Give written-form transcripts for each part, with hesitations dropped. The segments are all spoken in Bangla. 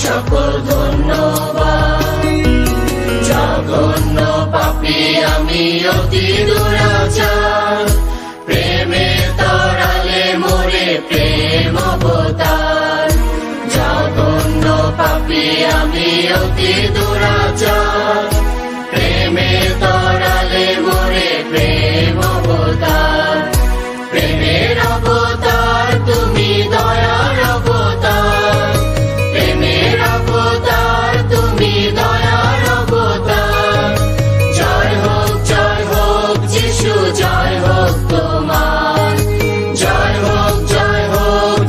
সকল ধন্যবাদ। জঘন্য পাপী আমি অতি দুরাচার, প্রেমে তরালে মোরে প্রেম অবতার। জঘন্য পাপী আমি অতি দুরাচার, প্রেমে তরালে মোরে প্রেম অবতার। প্রেমের অবতার তুমি, দয়ার অবতার, প্রেমের অবতার তুমি, দয়ার অবতার। জয় হোক যিশু, জয় হোক তোমার। জয় হোক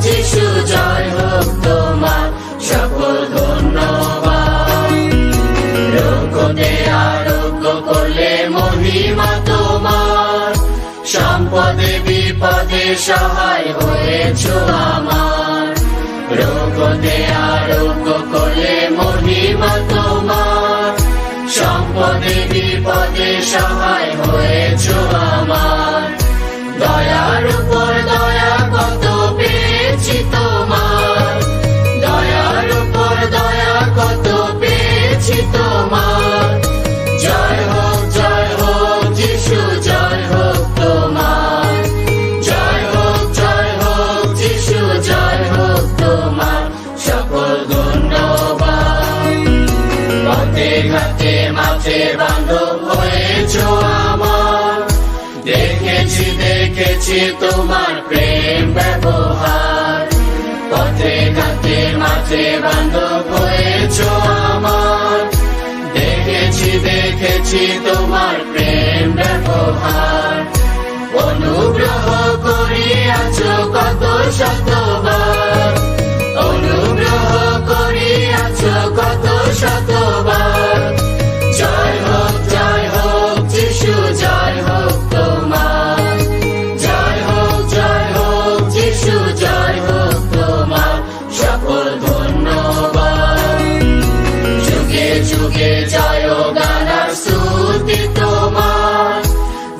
যিশু, জয় হোক তোমার। সকল ধন্যবাদ। রোগতে আরোগ্য করলে মহিমা তোমার, সম্পদে বিপদে সহায় হয়েছ আমার। রোগতে আরোগ্য করলে মহিমা তোমার, সম্পদে বিপদে সহায় হয়েছ আমার। দয়ার উপর দয়া কত পেয়েছি তোমার, দয়ার উপর দয়া কত পেয়েছি তোমার। জয় হোক যিশু, জয় হোক তোমার। জয় হোক যিশু, জয় হোক তোমার। সকল ধন্যবাদ। পথে ঘাটে মাঝে বান্ধব হয়েছ আমার, দেখেছি তোমার প্রেম ব্যবহার। পথে ঘাটে মাঝে বান্ধব হয়েছ আমার, দেখেছি তোমার প্রেম ব্যবহার। অনুগ্রহ করিয়াছ কত শতবার, অনুগ্রহ করিয়াছ কত শতবার। জয় হোক যিশু, জয় হোক তোমার। জয় হোক যিশু, জয় হোক তোমার। সকল ধন্যবাদ। যুগে যুগে জয় গানার স্তুতি তোমার,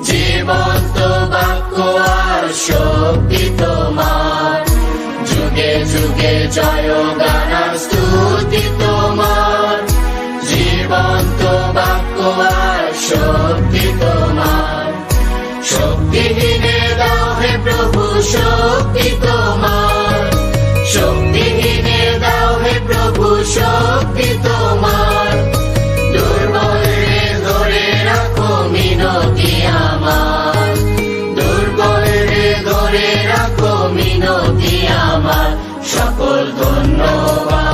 জীবন্ত বাক্য আর শক্তি তোমার। যুগে যুগে জয় গানার স্তুতি তোমার, জীবন্ত বাক্য আর শক্তি তোমার। শক্তিহীনে দাও হে প্রভু শক্তি তোমার, শক্তিহীনে দাও হে প্রভু শক্তি তোমার। দুর্বল রে ধরে রাখো মিনতি আমার, দুর্বল রে ধরে রাখো মিনতি আমার। সকল ধন্যবাদ।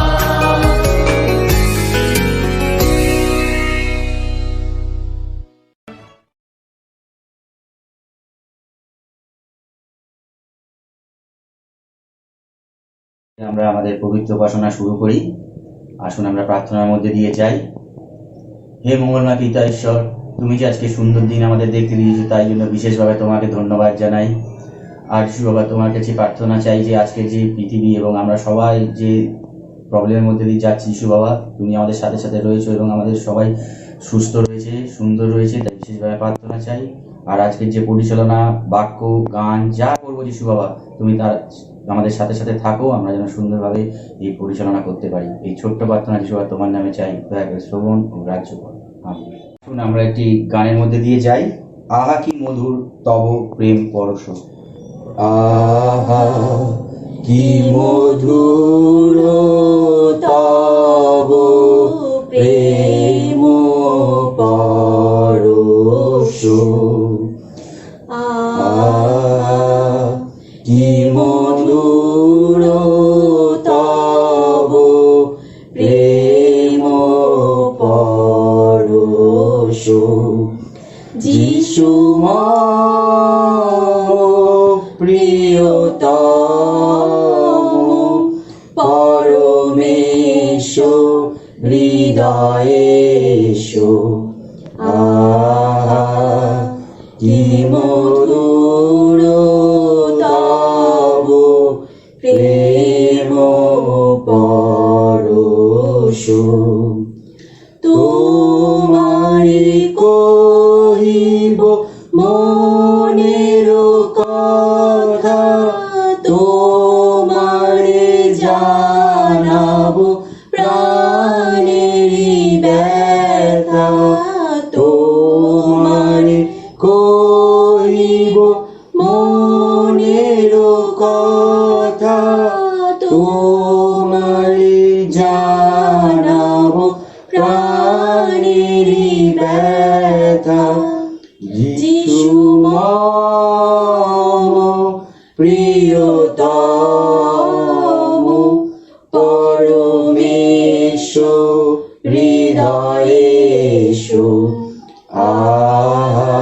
আমরা আমাদের পবিত্র উপাসনা শুরু করি। আসুন আমরা প্রার্থনার মধ্যে দিয়ে যাই। হে মঙ্গলময় পিতা ঈশ্বর, তুমি যে আজকে সুন্দর দিন আমাদের দেখতে দিয়েছো, তাই জন্য বিশেষভাবে তোমাকে ধন্যবাদ জানাই। আর যিশু বাবা, তোমার কাছে প্রার্থনা চাই যে আজকে যে পৃথিবী এবং আমরা সবাই যে প্রবলেমের মধ্যে দিয়ে যাচ্ছি, যিশু বাবা তুমি আমাদের সাথে সাথে রয়েছো এবং আমাদের সবাই সুস্থ রয়েছে, সুন্দর রয়েছে, তাই বিশেষভাবে প্রার্থনা চাই। আর আজকের যে পরিচালনা, বাক্য, গান যা করবো যিশু বাবা, তুমি তার আমাদের সাথে সাথে থাকো, আমরা যেন সুন্দরভাবে এই পরিচালনা করতে পারি। এই ছোট্ট প্রার্থনা যিশু বাবা তোমার নামে চাই, দয়া করে শ্রবণ ও গ্রাহ্য করো। আমিন। আমরা একটি গানের মধ্যে দিয়ে যাই। আহা কি মধুর তব প্রেম পরশ, আহা কি মধুর তব প্রেম পরশ। আহা কি মধুর তব প্রেম পরশ। যিশু প্রিয়তম পরমেশ হৃদয়েশ। আহা কি মধুর তব প্রেম পরশ। তোমারি কহিব মনের কথা, তোমারে জানাবো প্রাণ জানাবো প্রাণেরই ব্যথা। যিশু মম প্রিয়তম, পরমেশ্বর হৃদয়ে এসো। আহা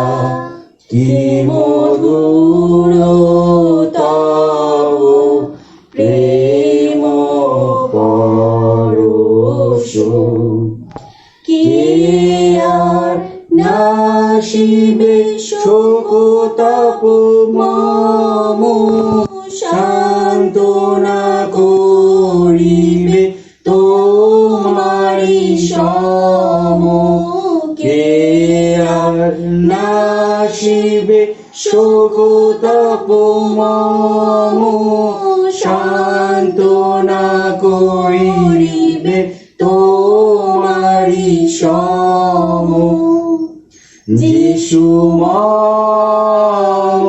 কি মধুর তব প্রেম পরশ। কে আর নাশিবে শোক তাপ মম, সান্ত্বনা করিবে তোমারি সম। কে আর নাশিবে শোক তাপ মম, সান্ত্বনা করিবে তোমারি সম। যিশু মম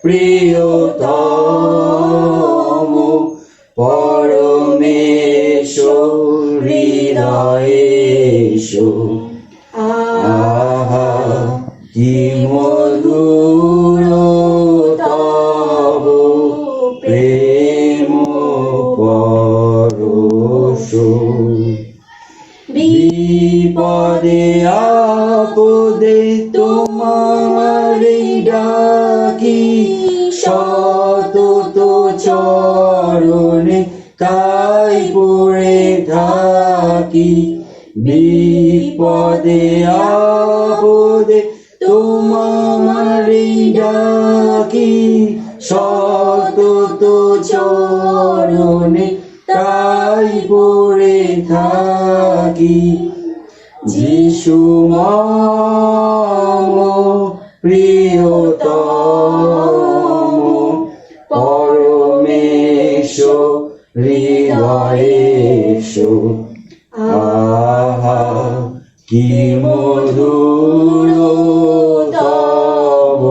প্রিয়তম, পরমেশ্বর হৃদয়ে এসো। আহা কি মধুর তব প্রেম পরশ। বিপদে আপদে তোমারি ডাকি, সতত চরণে তাই পড়ে থাকি। বিপদে আপদে তোমারি ডাকি, সতত চরণে তাই পড়ে থাকি। যিশু মম প্রিয়তম, পরমেশ্বর হৃদয়ে এসো। আহা কি মধুর তব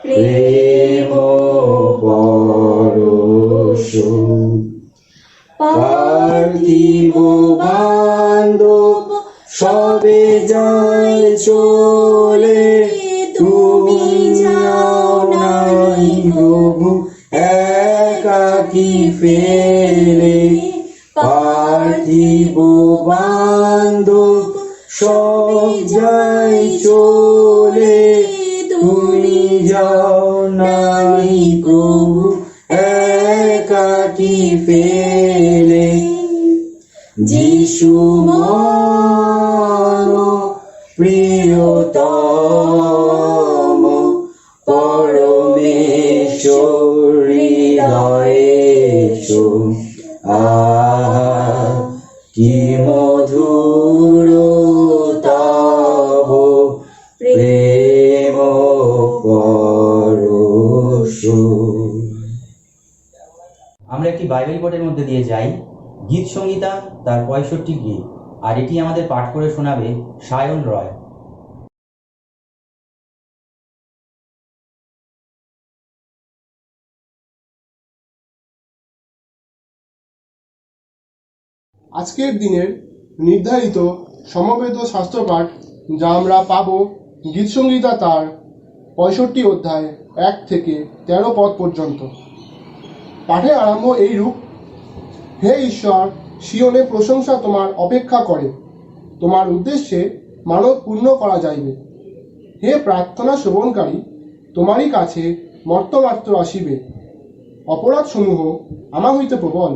প্রেম পরশ। পার্থিব বান্ধব সবে যায় চলে, তুমি যাও নাই প্রভু একাকী ফেলে। পার্থিব বান্ধব সব যায় চলে, তুমি যাও নাই প্রভু একাকী ফেলে। যিশু মম প্রিয়তম, পরমেশ্বর হৃদয়ে এসো। আহা কি মধুর তব প্রেম পরশ। আমরা একটি বাইবেল কোটের মধ্যে দিয়ে যাই, গীত সংহিতা তার 65 গীত, আর এটি আমাদের পাঠ করে শোনাবে সায়ন রয়। আজকের দিনের নির্ধারিত সমবেত শাস্ত্রপাঠ যা আমরা পাব গীতসংহিতা তার 65 অধ্যায় 1 থেকে 13 পদ পর্যন্ত। পাঠের আরম্ভ এইরূপ: হে ঈশ্বর, সিয়নে প্রশংসা তোমার অপেক্ষা করে, তোমার উদ্দেশ্যে মানব পূর্ণ করা যাইবে। হে প্রার্থনা শ্রবণকারী, তোমারই কাছে মর্তমাত্র আসিবে। অপরাধ সমূহ আমা হইতে প্রবল,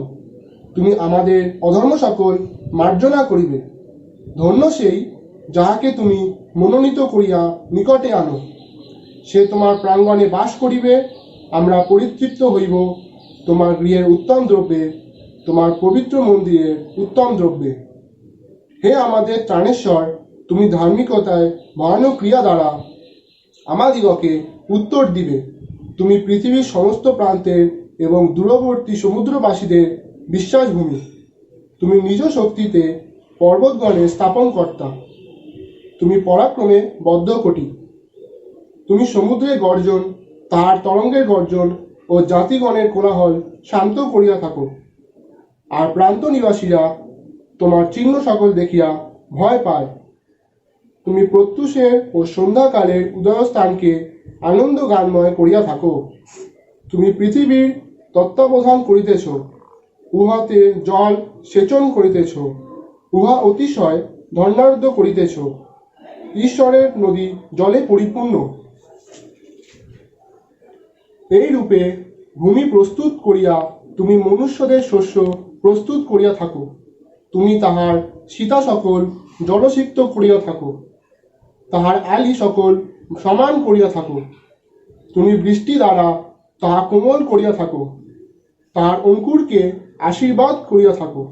তুমি আমাদের অধর্ম সকল মার্জনা করিবে। ধন্য সেই যাহাকে তুমি মনোনীত করিয়া নিকটে আনো, সে তোমার প্রাঙ্গণে বাস করিবে। আমরা পরিতৃপ্ত হইব তোমার গৃহের উত্তম দ্রব্যে, তোমার পবিত্র মন্দিরের উত্তম দ্রব্যে। হে আমাদের ত্রাণেশ্বর, তুমি ধার্মিকতায় ভয়ানক ক্রিয়া দ্বারা আমাদিগকে উত্তর দিবে। তুমি পৃথিবীর সমস্ত প্রান্তের এবং দূরবর্তী সমুদ্রবাসীদের বিশ্বাসভূমি। তুমি নিজ শক্তিতে পর্বতগণে স্থাপন কর্তা। তুমি পরাক্রমে বদ্ধকটি। তুমি সমুদ্রের গর্জন, তাহার তরঙ্গের গর্জন ও জাতিগণের কোলাহল শান্ত করিয়া থাকো। আর প্রান্ত নিবাসীরা তোমার চিহ্ন সকল দেখিয়া ভয় পায়। তুমি প্রত্যুষের ও সন্ধ্যাকালের উদয়স্থানকে আনন্দ গানময় করিয়া থাকো। তুমি পৃথিবীর তত্ত্বাবধান করিতেছ, উহাতে জল সেচন করিতেছ, উহা অতিশয় ধন্যার্ধ করিতেছ। ঈশ্বরের নদী জলে পরিপূর্ণ। এই রূপে ভূমি প্রস্তুত করিয়া তুমি মনুষ্যদের শস্য প্রস্তুত করিয়া থাকো। তুমি তাহার সীতা সকল জলসিক্ত করিয়া থাকো, তাহার আলি সকল সমান করিয়া থাকো। তুমি বৃষ্টি দ্বারা তাহা কোমল করিয়া থাকো, তাহার অঙ্কুরকে আশীর্বাদ করিয়া থাকো।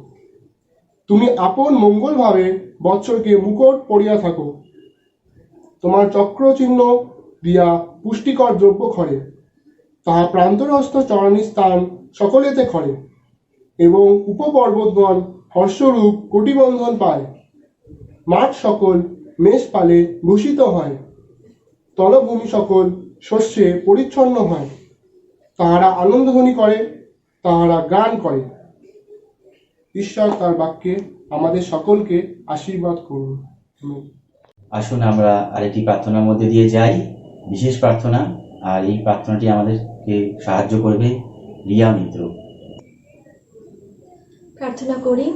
তুমি আপন মঙ্গলভাবে বৎসরকে মুকুট পরিয়া থাকো। তোমার চক্রচিহ্ন দিয়া পুষ্টিকর দ্রব্য খরে, তাহা প্রান্তরস্থ চরণী স্থান সকলেতে খরে, এবং উপপর্বতগণ হর্ষরূপ কোটিবন্ধন পায়। মাঠ সকল মেষপালে ভূষিত হয়, তলভূমি সকল শস্যে পরিচ্ছন্ন হয়। তাহারা আনন্দধ্বনি করে, তাহারা গান করে। ঈশ্বর তার বাক্যে আমাদের সকলকে আশীর্বাদ করুন। আমেন। আসুন আমরা আরেকটি প্রার্থনার মধ্যে দিয়ে যাই, বিশেষ প্রার্থনা। আর এই প্রার্থনাটি আমাদেরকে সাহায্য করবে রিয়া মিত্র। প্রার্থনা করি।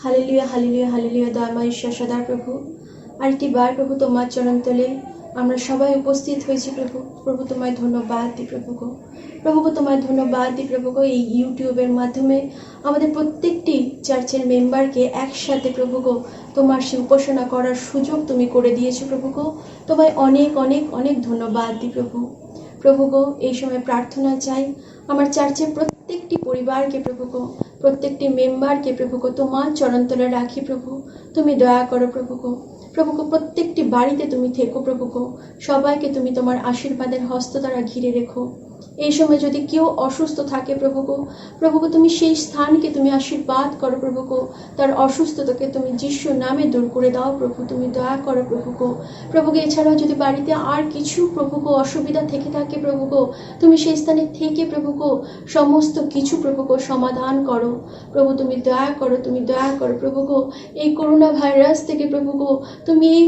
Hallelujah, hallelujah, hallelujah. দয়াময় ঈশ্বর সদা প্রভু, আরেকটি বার প্রভু তোমার চরণতলে আমরা সবাই উপস্থিত হয়েছি প্রভু। প্রভু তোমায় ধন্যবাদ দিই প্রভু গো। প্রভু গো তোমায় ধন্যবাদ দিই প্রভু গো। এই ইউটিউবের মাধ্যমে আমাদের প্রত্যেকটি চার্চের মেম্বারকে একসাথে প্রভু গো তোমার সে উপাসনা করার সুযোগ তুমি করে দিয়েছো প্রভু গো। তোমায় অনেক অনেক অনেক ধন্যবাদ দিই প্রভু। প্রভু গো এই সময় প্রার্থনা চাই আমার চার্চের প্রত্যেকটি পরিবারকে প্রভু গো, প্রত্যেকটি মেম্বারকে প্রভু গো তোমার চরণতলে রাখি প্রভু। তুমি দয়া করো প্রভু গো। প্রভু গো প্রত্যেকটি বাড়িতে তুমি থেকো প্রভু গো। সবাইকে তুমি তোমার আশীর্বাদের হস্ত দ্বারা ঘিরে রেখো। এই সময় যদি কেউ অসুস্থ থাকে প্রভু গো, প্রভু গো তুমি সেই স্থানকে তুমি আশীর্বাদ করো প্রভু গো। তার অসুস্থতাকে তুমি যিশুর নামে দূর করে দাও প্রভু। তুমি দয়া করো প্রভু গো। প্রভু গো এছাড়াও যদি বাড়িতে আর কিছু প্রভু গো অসুবিধা থেকে থাকে প্রভু গো, তুমি সেই স্থানে থেকে প্রভু গো সমস্ত কিছু প্রভু গো সমাধান করো প্রভু। তুমি দয়া করো, তুমি দয়া করো প্রভু গো। এই করোনা ভাইরাস থেকে প্রভু গো তুমি এই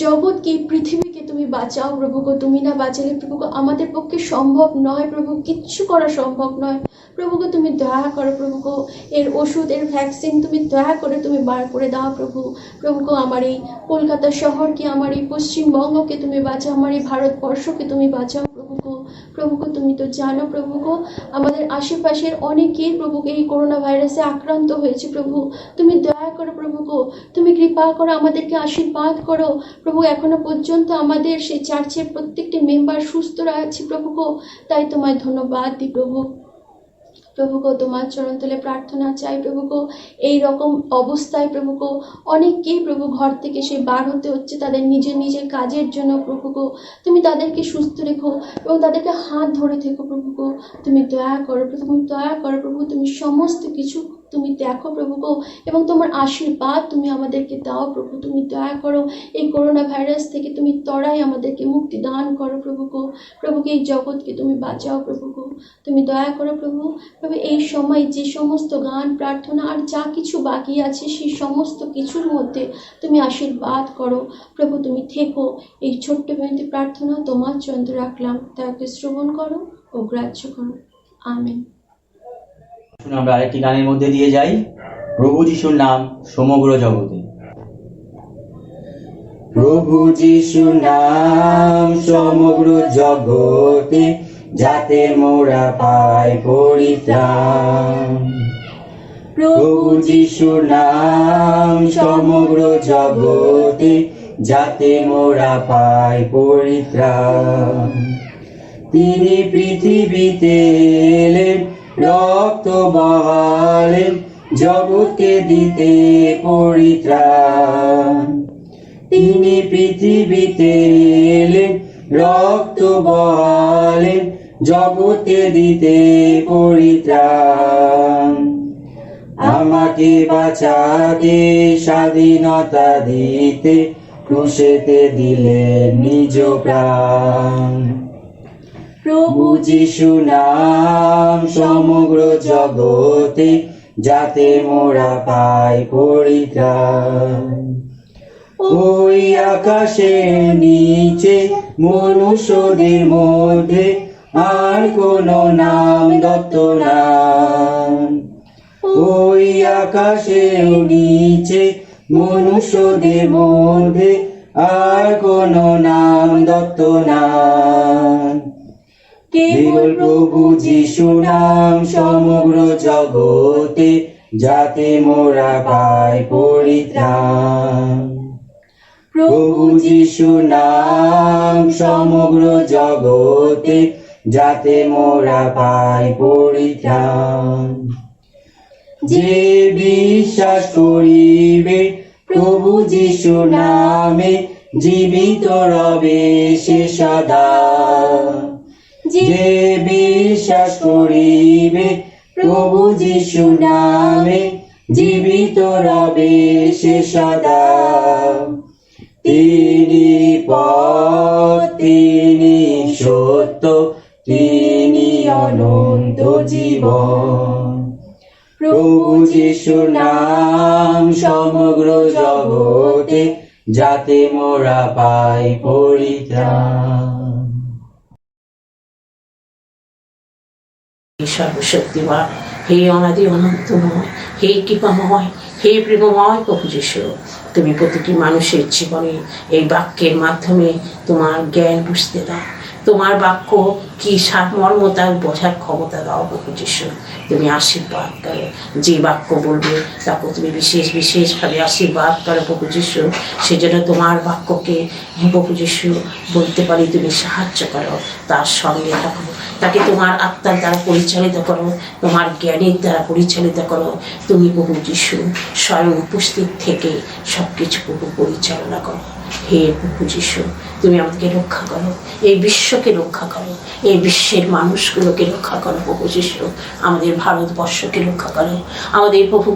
জগৎকে, এই পৃথিবীকে তুমি বাঁচাও প্রভু গো। তুমি না বাঁচালে প্রভু গো আমাদের পক্ষে সম্ভব নয় প্রভু, কিচ্ছু করা সম্ভব নয় প্রভু গো। তুমি দয়া করো প্রভু গো। এর ওষুধ, এর ভ্যাকসিন তুমি দয়া করে তুমি বার করে দাও প্রভু। প্রভু গো আমার এই কলকাতা শহরকে, আমার এই পশ্চিমবঙ্গকে তুমি বাঁচাও, আমার এই ভারতবর্ষকে তুমি বাঁচাও প্রভু গো। প্রভু গো তুমি তো জানো প্রভু গো আমাদের আশেপাশের অনেকেই প্রভু এই করোনা ভাইরাসে আক্রান্ত হয়েছে প্রভু। তুমি দয়া করো প্রভু গো। তুমি কৃপা করো, আমাদেরকে আশীর্বাদ করো প্রভু। এখনো পর্যন্ত আমাদের সেই চার্চের প্রত্যেকটি মেম্বার সুস্থ আছে প্রভু গো, তাই তোমায় ধন্যবাদ দিই প্রভু। প্রভু গো তোমার চরণতলে প্রার্থনা চাই প্রভু গো। এই রকম অবস্থায় প্রভু গো অনেককেই প্রভু ঘর থেকে সে বার হতে হচ্ছে তাদের নিজের নিজের কাজের জন্য প্রভু গো। তুমি তাদেরকে সুস্থ রেখো এবং তাদেরকে হাত ধরে থেকো প্রভু গো। তুমি দয়া করো প্রভু, তুমি দয়া করো প্রভু। তুমি সমস্ত কিছু তুমি দেখো প্রভু গো এবং তোমার আশীর্বাদ তুমি আমাদেরকে দাও প্রভু। তুমি দয়া করো, এই করোনা ভাইরাস থেকে তুমি তরাই আমাদেরকে মুক্তি দান করো প্রভু গো। প্রভুকে এই জগৎকে তুমি বাঁচাও প্রভু গো। তুমি দয়া করো প্রভু। প্রভু এই সময় যে সমস্ত গান, প্রার্থনা আর যা কিছু বাকি আছে সেই সমস্ত কিছুর মধ্যে তুমি আশীর্বাদ করো প্রভু। তুমি থেকো। এই ছোট্ট বিনতি প্রার্থনা তোমার চরণে রাখলাম, তাকে শ্রবণ করো ও গ্রাহ্য করো। আমেন। আসুন আমরা আরেকটি গানের মধ্যে দিয়ে যাই, প্রভু যিশুর নাম সমগ্র জগতে। প্রভু যিশু নাম সমগ্র জগতে, যাতে মোরা পাই পরিত্রাণ। প্রভু যিশু নাম সমগ্র জগতে, যাতে মোরা পাই পরিত্রাণ। তিনি পৃথিবীতে এলেন, রক্ত বহালেন, জগৎকে দিতে পরিত্রাণ। তিনি পৃথিবীতে এলেন, রক্ত বহালেন, জগৎকে দিতে পরিত্রাণ। আমাকে বাঁচাতে, স্বাধীনতা দিতে, ক্রুশেতে দিলেন নিজ প্রাণ। প্রভু যিশু নাম সমগ্র জগতে, যাতে মোরা পাই পরিত্রাণ। ওই আকাশের নিচে মনুষ্যদের মধ্যে আর কোনো নাম দত্ত নাম। ওই আকাশের নিচে মনুষ্যদের মধ্যে আর কোনো নাম দত্ত নাম। কেবল প্রভু যিশু নাম সমগ্র জগতে, যাতে মোরা পাই পরিত্রাণ। প্রভু যিশু নাম সমগ্র জগতে, যাতে মোরা পাই পরিত্রাণ। যে বিশ্বাস করিবে প্রভু যিশু নামে, জীবিত রবে সে সদা। যে বিশ্বাস করিবে প্রভু যিশু নামে, জীবিত রবে সে সদা। তিনি পথ, তিনি সত্য, তিনি অনন্ত জীবন। প্রভু যিশু নাম সমগ্র জগতে, যাতে মোরা পাই পরিত্রাণ। হে সর্বশক্তিমান, হে অনাদি অনন্তময়, হে কৃপাময়, হে প্রেমময় প্রভু যিশু, তুমি প্রতিটি মানুষের জীবনে এই বাক্যের মাধ্যমে তোমার জ্ঞান বুঝতে দাও। তোমার বাক্য কি সারমর্ম তা বোঝার ক্ষমতা দাও প্রভু যিশু। তুমি আশীর্বাদ করো, যে বাক্য বলবে তাকে তুমি বিশেষভাবে আশীর্বাদ করো প্রভু যিশু। সেজন্য তোমার বাক্যকে প্রভু যিশু বলতে পারি তুমি সাহায্য করো, তার সঙ্গে থাকো, তাকে তোমার আত্মার দ্বারা পরিচালিত করো, তোমার জ্ঞানের দ্বারা পরিচালিত করো। তুমি প্রভু যিশু স্বয়ং উপস্থিত থেকে সব কিছু প্রভু পরিচালনা করো। হে প্রভু যিশু, তুমি আমাদেরকে রক্ষা করো, এই বিশ্বকে রক্ষা করো, এই বিশ্বের মানুষগুলোকে রক্ষা করো প্রভু যিশু। আমাদের ভারতবর্ষকে রক্ষা করো, আমাদের প্রভু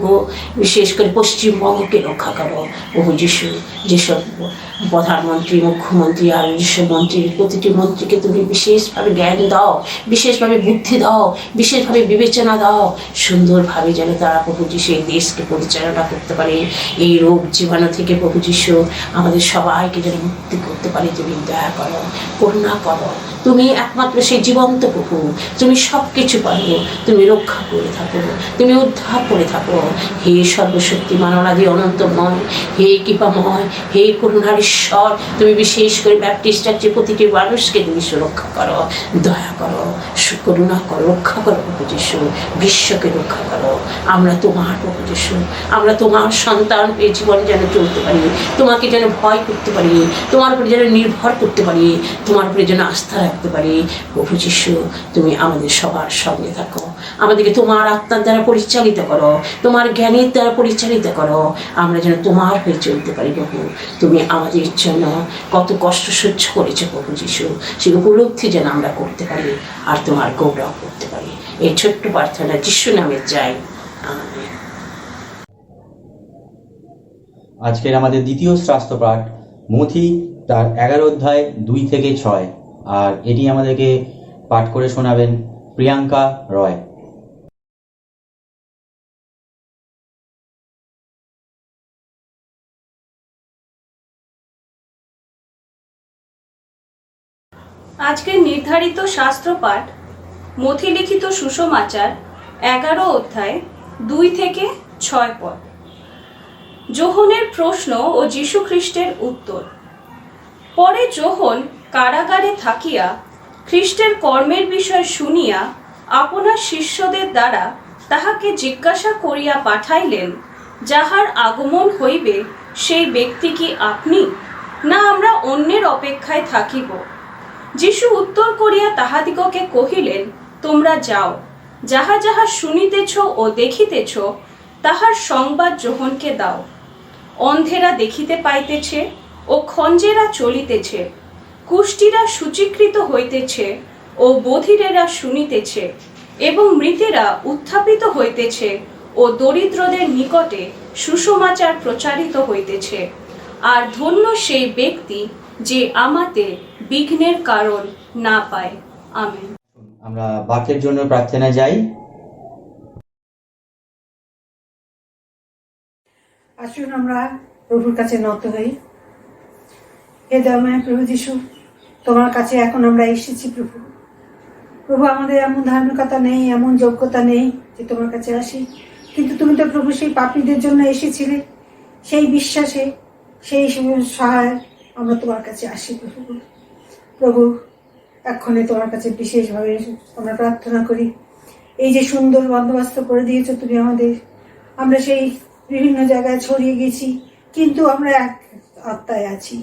বিশেষ করে পশ্চিমবঙ্গকে রক্ষা করো প্রভু যিশু। যেসব প্রধানমন্ত্রী, মুখ্যমন্ত্রী আর যেসব মন্ত্রীর, প্রতিটি মন্ত্রীকে তুমি বিশেষভাবে জ্ঞান দাও, বিশেষভাবে বুদ্ধি দাও, বিশেষভাবে বিবেচনা দাও, সুন্দরভাবে যেন তারা প্রভু যিশু এই দেশকে পরিচালনা করতে পারে। এই রোগ জীবাণু থেকে প্রভু যিশু আমাদের সবাইকে যেন মুক্তি করতে পারে। তুমি দয়া করো, করুণা করো, তুমি একমাত্র সেই জীবন্ত প্রভু, তুমি সব কিছু পারো, তুমি রক্ষা করে থাকো, তুমি উদ্ধার করে থাকো। হে সর্বশক্তিমান অনাদি অনন্তময়, হে কৃপাময়, হে করুণার ঈশ্বর, তুমি বিশেষ করে ব্যাপটিস্ট চার্চের প্রতিটি মানুষকে তুমি সুরক্ষা করো, দয়া করো, করুণা করো, রক্ষা করো প্রভু যিশু, বিশ্বকে রক্ষা করো। আমরা তোমার প্রভু যিশু, আমরা তোমার সন্তান এই জীবনে যেন চলতে পারি, তোমাকে যেন ভয় করতে পারি, তোমার উপরে যেন নির্ভর করতে পারি, তোমার উপরে যেন আস্থা রাখতে পারি প্রভু যিশু। তুমি আমাদের সবার সঙ্গে থাকো, আমাদেরকে তোমার আত্মার দ্বারা পরিচালিত করো, তোমার জ্ঞানের দ্বারা পরিচালিত করো। আমরা যেন তোমার হয়ে চলতে পারি প্রভু। তুমি আমাদের জন্য কত কষ্ট সহ্য করেছো প্রভু যিশু, সেই উপলব্ধি যেন আমরা করতে পারি আর তোমার গৌরব করতে পারি। এই ছোট্ট প্রার্থনা যিশু নামে চাই, আমেন। আজকের আমাদের দ্বিতীয় শাস্ত্র পাঠ মথি তার 11 অধ্যায় 2 থেকে 6, আর এটি আমাদেরকে পাঠ করে শোনাবেন প্রিয়াঙ্কা রয়। আজকের নির্ধারিত শাস্ত্রপাঠ মথি লিখিত সুসমাচার 11 অধ্যায় 2 থেকে 6 পদ। যোহনের প্রশ্ন ও যীশু খ্রিস্টের উত্তর। পরে যোহন কারাগারে থাকিয়া খ্রিস্টের কর্মের বিষয় শুনিয়া আপনার শিষ্যদের দ্বারা তাহাকে জিজ্ঞাসা করিয়া পাঠাইলেন, যাহার আগমন হইবে সেই ব্যক্তি কি আপনি, না আমরা অন্যের অপেক্ষায় থাকিব? যীশু উত্তর করিয়া তাহাদিগকে কহিলেন, তোমরা যাও, যাহা যাহা শুনিতেছ ও দেখিতেছ তাহার সংবাদ যোহনকে দাও। অন্ধেরা দেখিতে পাইতেছে ও খঞ্জেরা চলিতেছে, কুষ্ঠীরা সূচীকৃত হইতেছে ও বধিরেরা শুনিতেছে, এবং মৃতেরা উত্থাপিত হইতেছে ও দরিদ্রদের নিকটে সুসমাচার প্রচারিত হইতেছে। আর ধন্য সেই ব্যক্তি যে আমাতে বিঘ্নের কারণ না পায়। আমেন। আমরা বাক্যের জন্য প্রার্থনা যাই। আসুন আমরা প্রভুর কাছে নত হই। হে দয়াময় প্রভু যিশু, তোমার কাছে এখন আমরা এসেছি প্রভু। প্রভু, আমাদের এমন ধার্মিকতা নেই, এমন যোগ্যতা নেই যে তোমার কাছে আসি, কিন্তু তুমি তো প্রভু সেই পাপীদের জন্য এসেছিলে। সেই বিশ্বাসে, সেই সহায় আমরা তোমার কাছে আসি প্রভু। প্রভু, এক্ষণে তোমার কাছে বিশেষভাবে আমরা প্রার্থনা করি, এই যে সুন্দর বন্দোবস্ত করে দিয়েছো তুমি আমাদের, আমরা সেই বিভিন্ন জায়গায় ছড়িয়ে গেছি, কিন্তু আমরা এক আত্মায় আছি,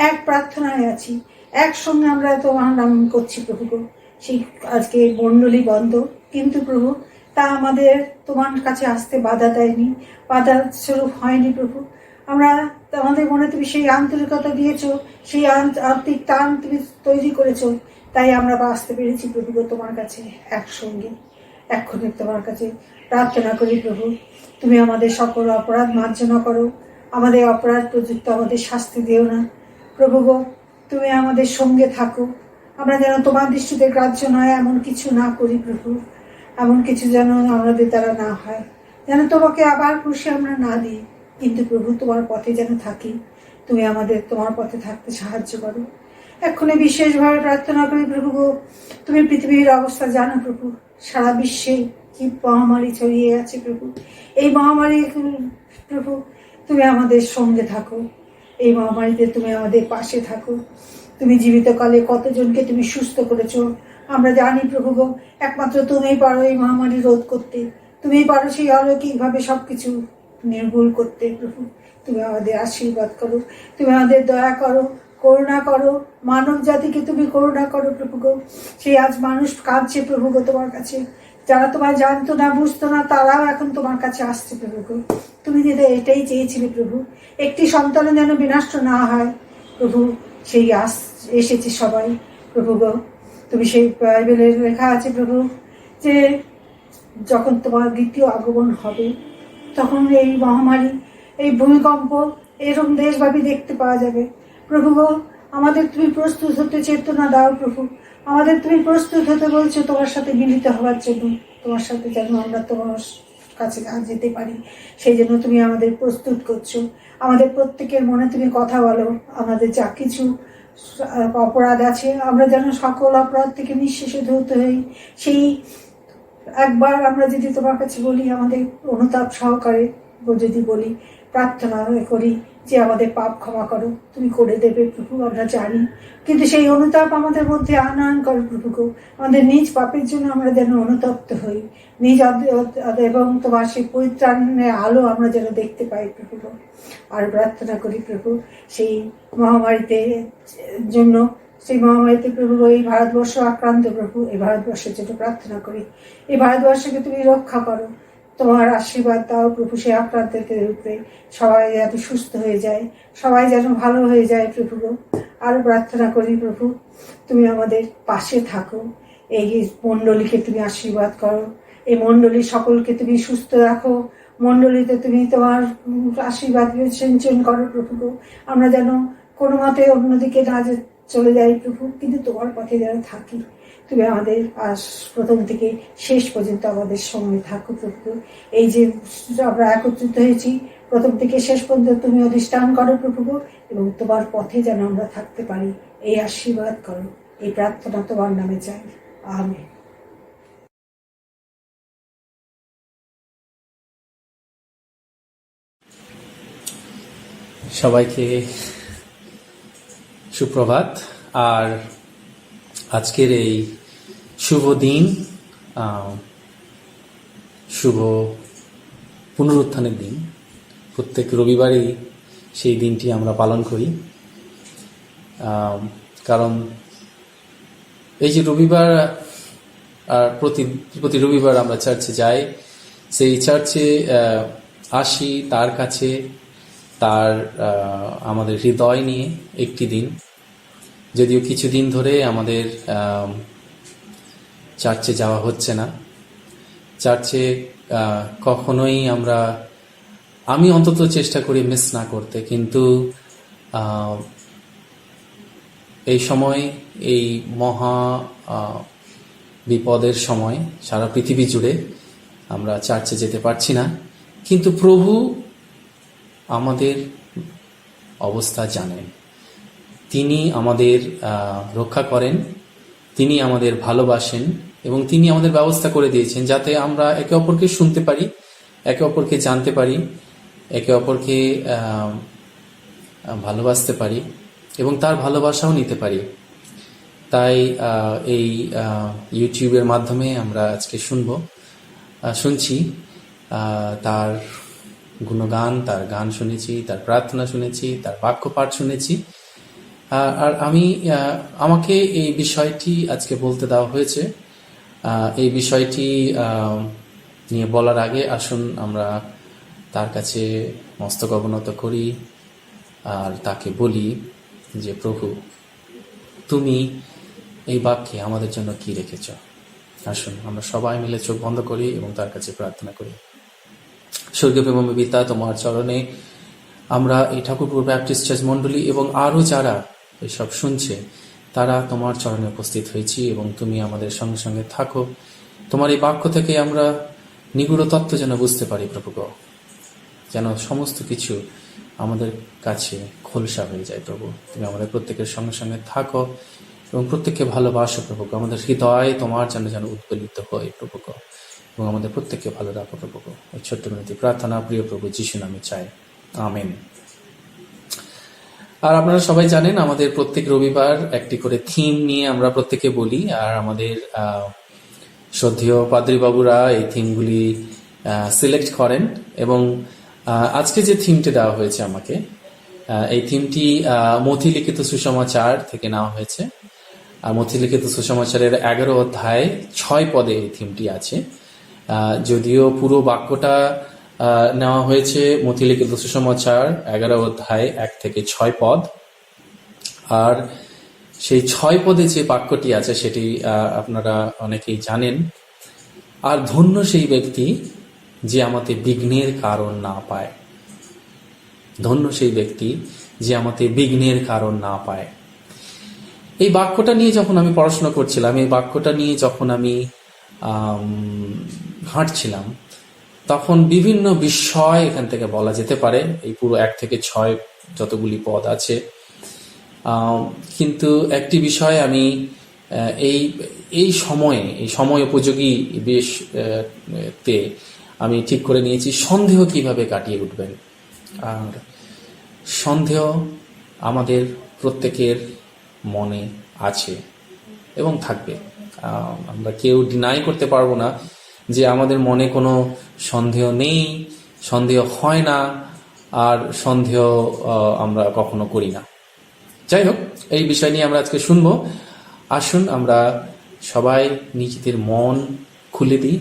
এক প্রার্থনায় আছি, একসঙ্গে আমরা তোমার নাম করছি প্রভু। সেই আজকে মণ্ডলী বন্ধ, কিন্তু প্রভু তা আমাদের তোমার কাছে আসতে বাধা দেয়নি, বাধা স্বরূপ হয়নি প্রভু। আমরা আমাদের মনে তুমি সেই আন্তরিকতা দিয়েছো, সেই আত্মিক টান তুমি তৈরি করেছো, তাই আমরা আসতে পেরেছি প্রভু তোমার কাছে একসঙ্গে। এক্ষণে তোমার কাছে প্রার্থনা করি প্রভু, তুমি আমাদের সকল অপরাধ মার্জনা করো, আমাদের অপরাধ প্রযুক্ত আমাদের শাস্তি দিও না প্রভু গো। তুমি আমাদের সঙ্গে থাকো, আমরা যেন তোমার দৃষ্টিতে গ্রাহ্য নয় এমন কিছু না করি প্রভু, এমন কিছু যেন আমাদের দ্বারা না হয়, যেন তোমাকে আবার খুশি আমরা না দিই, কিন্তু প্রভু তোমার পথে যেন থাকি। তুমি আমাদের তোমার পথে থাকতে সাহায্য করো। এক্ষণে বিশেষভাবে প্রার্থনা করি প্রভু গো, তুমি পৃথিবীর অবস্থা জানো প্রভু, সারা বিশ্বে কি মহামারী ছড়িয়ে আছে প্রভু। এই মহামারী প্রভু তুমি আমাদের সঙ্গে থাকো, এই মহামারীতে তুমি আমাদের পাশে থাকো। তুমি জীবিতকালে কতজনকে তুমি সুস্থ করেছো আমরা জানি প্রভু গো, একমাত্র তুমিই পারো এই মহামারী রোধ করতে, তুমিই পারো সেই অলৌকিকভাবে সবকিছু নির্মূল করতে প্রভু। তুমি আমাদের আশীর্বাদ করো, তুমি আমাদের দয়া করো, করুণা করো, মানব জাতিকে তুমি করুণা করো প্রভু গো। সেই আজ মানুষ কাঁদছে প্রভু গো তোমার কাছে, যারা তোমার জানতো না বুঝতো না তারাও এখন তোমার কাছে আসছে প্রভু গো। তুমি দিদি এটাই চেয়েছিলে প্রভু, একটি সন্তানও যেন বিনষ্ট না হয় প্রভু, সেই এসেছে সবাই প্রভু গো। তুমি সেই বাইবেলে লেখা আছে প্রভু যে যখন তোমার দ্বিতীয় আগমন হবে তখন এই মহামারী, এই ভূমিকম্প এরকম দেশব্যাপী দেখতে পাওয়া যাবে প্রভু গো। আমাদের তুমি প্রস্তুত হতে চেতনা দাও প্রভু, আমাদের তুমি প্রস্তুত হতে বলছো তোমার সাথে মিলিত হওয়ার জন্য, তোমার সাথে যেন আমরা তোমার কাছে যেতে পারি, সেই জন্য তুমি আমাদের প্রস্তুত করছো। আমাদের প্রত্যেকের মনে তুমি কথা বলো, আমাদের যা কিছু অপরাধ আছে আমরা যেন সকল অপরাধ থেকে নিঃশেষে ধৌত হই। সেই একবার আমরা যদি তোমার কাছে বলি, আমাদের অনুতাপ সহকারে যদি বলি, প্রার্থনা করি যে আমাদের পাপ ক্ষমা করো, তুমি করে দেবে প্রভু আমরা জানি, কিন্তু সেই অনুতাপ আমাদের মধ্যে আনয়ন করো প্রভু গো। আমাদের নিজ পাপের জন্য আমরা যেন অনুতপ্ত হই, নিজ এবং তোমার সেই পরিত্রাণের আলো আমরা যেন দেখতে পাই প্রভু গো। আর প্রার্থনা করি প্রভু সেই মহামারীতে জন্য, সেই মহামারীতে প্রভু এই ভারতবর্ষ আক্রান্ত প্রভু, এই ভারতবর্ষের জন্য প্রার্থনা করি, এই ভারতবর্ষকে তুমি রক্ষা করো, তোমার আশীর্বাদ দাও প্রভু সেই আক্রান্তদের উপরে, সবাই যেন সুস্থ হয়ে যায়, সবাই যেন ভালো হয়ে যায় প্রভু গো। আরও প্রার্থনা করি প্রভু তুমি আমাদের পাশে থাকো, এই মণ্ডলীকে তুমি আশীর্বাদ করো, এই মণ্ডলী সকলকে তুমি সুস্থ রাখো, মণ্ডলীতে তুমি তোমার আশীর্বাদ সিঞ্চন করো প্রভু গো। আমরা যেন কোনো মতে অন্যদিকে না চলে যাই প্রভু, কিন্তু তোমার পথে যেন থাকি। তুমি আমাদের প্রথম থেকে শেষ পর্যন্ত আমাদের সঙ্গে থাকো প্রভু। এই যে আমরা একত্রিত হয়েছি প্রথম থেকে শেষ পর্যন্ত তুমি অধিষ্ঠান করো প্রভু, এবং তোমার পথে যেন আমরা থাকতে পারি, এই আশীর্বাদ করো। এই প্রার্থনা তোমার নামে চাই, আমেন। সবাইকে সুপ্রভাত। আর আজকের এই শুভ দিন, শুভ পুনরুত্থানের দিন, প্রত্যেক রবিবারই সেই দিনটি আমরা পালন করি। কারণ এই যে রবিবার, আর প্রতি রবিবার আমরা চার্চে যাই, সেই চার্চে আসি তার কাছে, তার আমাদের হৃদয় নিয়ে একটি দিন। যদিও কিছুদিন ধরে আমাদের চার্চে যাওয়া হচ্ছে না, চার্চে কখনোই আমি অন্তত চেষ্টা করি মিস না করতে, কিন্তু এই সময়, এই মহা বিপদের সময় সারা পৃথিবী জুড়ে আমরা চার্চে যেতে পারছি না, কিন্তু প্রভু আমাদের অবস্থা জানেন। তিনি আমাদের রক্ষা করেন, তিনি আমাদের ভালোবাসেন এবং তিনি আমাদের ব্যবস্থা করে দিয়েছেন যাতে আমরা একে অপরকে শুনতে পারি, একে অপরকে জানতে পারি, একে অপরকে ভালোবাসতে পারি এবং তার ভালোবাসাও নিতে পারি। তাই এই ইউটিউবের মাধ্যমে আমরা আজকে শুনছি তার গুণগান, তার গান শুনেছি, তার প্রার্থনা শুনেছি, তার বাক্য পাঠ শুনেছি। আর আমাকে এই বিষয়টি আজকে বলতে দেওয়া হয়েছে। এই বিষয়টি নিয়ে বলার আগে আসুন আমরা তার কাছে মস্তক অবনত করি আর তাকে বলি যে প্রভু, তুমি এই বাক্যে আমাদের জন্য কি রেখেছ। আসুন আমরা সবাই মিলে চোখ বন্ধ করি এবং তার কাছে প্রার্থনা করি। স্বর্গীয় প্রেমময় পিতা, তোমার চরণে আমরা এই ঠাকুরপুর ব্যাপটিস্ট চার্চ মণ্ডলী এবং আরো যারা এসব শুনছে তারা তোমার চরণে উপস্থিত হয়েছি এবং তুমি আমাদের সঙ্গে সঙ্গে থাকো। তোমার এই বাক্য থেকে আমরা নিগুড় তত্ত্ব যেন বুঝতে পারি প্রভু, যেন সমস্ত কিছু আমাদের কাছে খোলসা হয়ে যায় প্রভু। তুমি আমাদের প্রত্যেকের সঙ্গে সঙ্গে থাকো এবং প্রত্যেককে ভালোবাসো প্রভু। আমাদের হৃদয় তোমার জন্য যেন উদ্বেলিত হয় প্রভু এবং আমাদের প্রত্যেককে ভালো রাখো প্রভু। এই ছোট্ট মিনতি প্রার্থনা প্রিয় প্রভু যিশু নামে চাই, আমেন। আর আপনারা সবাই জানেন আমাদের প্রত্যেক রবিবার একটি করে থিম নিয়ে আমরা প্রত্যেকে বলি, আর আমাদের শ্রদ্ধেয় পাদ্রী বাবুরা এই থিমগুলি সিলেক্ট করেন এবং আজকে যে থিমটি দেওয়া হয়েছে আমাকে, এই থিমটি মথিলিখিত সুসমাচার থেকে নেওয়া হয়েছে। মথিলিখিত সুসমাচারের 11 অধ্যায় 6 পদে এই থিমটি আছে। যদিও পুরো বাক্যটা নেওয়া হয়েছে মথিলিখিত সুসমাচার 11 অধ্যায় 1 থেকে 6 পদ, আর সেই 6 পদে যে বাক্যটি আছে সেটি আপনারা অনেকেই জানেন। আর ধন্য সেই ব্যক্তি যে আমাদের বিঘ্নের কারণ না পায়, ধন্য সেই ব্যক্তি যে আমাদের বিঘ্নের কারণ না পায়। এই বাক্যটা নিয়ে যখন আমি পড়াশোনা করছিলাম, এই বাক্যটা নিয়ে যখন আমি হাঁটছিলাম, তখন বিভিন্ন বিষয় এখান থেকে বলা যেতে পারে এই পুরো 1 থেকে 6 যতগুলি পদ আছে। কিন্তু একটি বিষয় আমি এই সময় উপযোগী বেশ তে আমি ঠিক করে নিয়েছি, সন্দেহ কিভাবে কাটিয়ে উঠবেন। আর সন্দেহ আমাদের প্রত্যেকের মনে আছে এবং থাকবে। আমরা কেউ ডিনাই করতে পারবো না যে আমাদের মনে কোনো সন্দেহ নেই, সন্দেহ হয় না, আর সন্দেহ আমরা কখনো করি না। যাই হোক, এই বিষয় নিয়ে আমরা আজকে শুনবো। আসুন আমরা সবাই নিজেদের মন খুলে দিই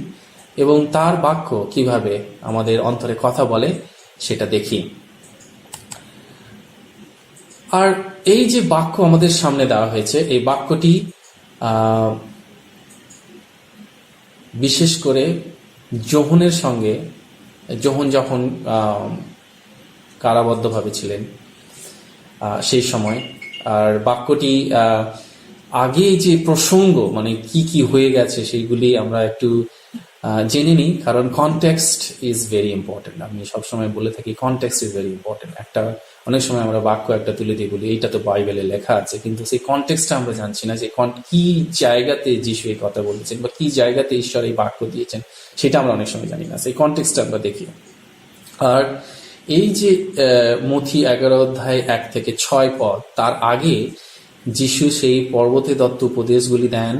এবং তার বাক্য কিভাবে আমাদের অন্তরে কথা বলে সেটা দেখি। আর এই যে বাক্য আমাদের সামনে দেওয়া হয়েছে, এই বাক্যটি বিশেষ করে যোহনের সঙ্গে, যোহন যখন কারাবদ্ধভাবে ছিলেন সেই সময়, আর বাক্যটি আগে যে প্রসঙ্গ মানে কি কি হয়ে গেছে সেইগুলি আমরা একটু জেনে নিই, কারণ কনটেক্সট ইজ ভেরি ইম্পর্টেন্ট। আমি সবসময় বলে থাকি কনটেক্সট ইজ ভেরি ইম্পর্টেন্ট। অনেক সময় আমরা বাক্য একটা তুলে দিয়ে বলি এইটা তো বাইবেলে লেখা আছে, কিন্তু সেই কনটেক্সটটা আমরা জানছি না, যে কি জায়গাতে যিশু এই কথা বলেছেন বা কি জায়গাতে ঈশ্বর এই বাক্য দিয়েছেন সেটা আমরা অনেক সময় জানি না। সেই কনটেক্সটটা আমরা দেখি। আর এই যে মথি 11 অধ্যায় 1 থেকে 6 পদ, তার আগে যিশু সেই পর্বতে দত্ত উপদেশগুলি দেন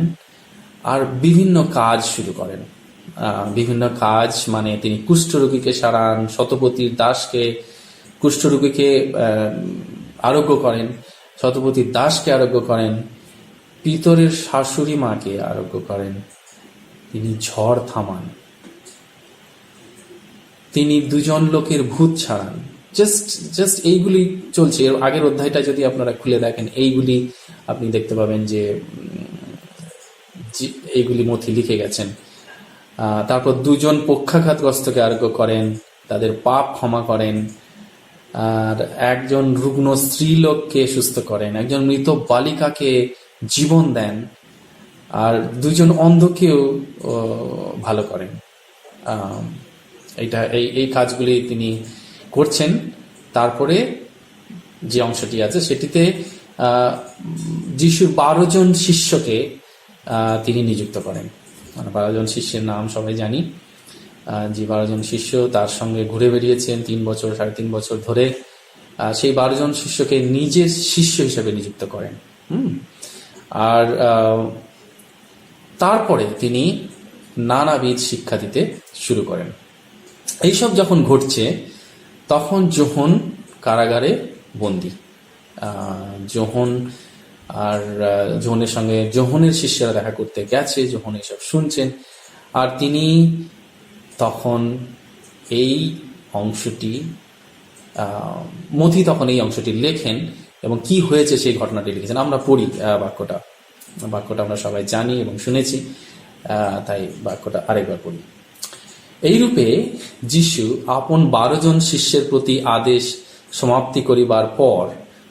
আর বিভিন্ন কাজ শুরু করেন। বিভিন্ন কাজ মানে তিনি কুষ্ঠরোগীকে সারান, শতপতির দাসকে কুষ্ঠরোগীকে আরোগ্য করেন, শতপতির দাসকে আরোগ্য করেন, পিতরের শাশুড়ি মাকে আরোগ্য করেন, তিনি ঝড় থামান, তিনি 2 জন লোকের ভূত ছাড়ান। জাস্ট এইগুলি চলছে। এর আগের অধ্যায়টা যদি আপনারা খুলে দেখেন, এইগুলি আপনি দেখতে পাবেন যে এইগুলি মথি লিখে গেছেন। তারপর 2 জন পক্ষাঘাতগ্রস্তকে আরোগ্য করেন, তাদের পাপ ক্ষমা করেন, আর 1 জন রুগ্ন স্ত্রীলোককে সুস্থ করেন, 1 জন মৃত বালিকাকে জীবন দেন, আর 2 জন অন্ধকেও ভালো করেন। এই কাজগুলি তিনি করছেন। তারপরে যে অংশটি আছে সেটিতে যিশুর 12 জন শিষ্যকে তিনি নিযুক্ত করেন। মানে 12 জন শিষ্যের নাম সবাই জানি। যে 12 জন শিষ্য তার সঙ্গে ঘুরে বেরিয়েছেন 3 বছর 3.5 বছর ধরে, সেই 12 জন শিষ্যকে নিজের শিষ্য হিসেবে নিযুক্ত করেন। আর তারপরে তিনি নানাবিধ শিক্ষা দিতে শুরু করেন। এইসব যখন ঘটছে তখন যোহন কারাগারে বন্দী। যোহন আর যোহনের সঙ্গে যোহনের শিষ্যরা দেখা করতে গেছে, যোহন এসব শুনছেন, আর তিনি তখন এই অংশটি মথি তখন এই অংশটি লেখেন এবং কি হয়েছে সেই ঘটনাটি লিখেছেন। আমরা পড়ি বাক্যটা আমরা সবাই জানি এবং শুনেছি, তাই বাক্যটা আরেকবার পড়ি। এইরূপে যিশু আপন 12 জন শিষ্যের প্রতি আদেশ সমাপ্তি করিবার পর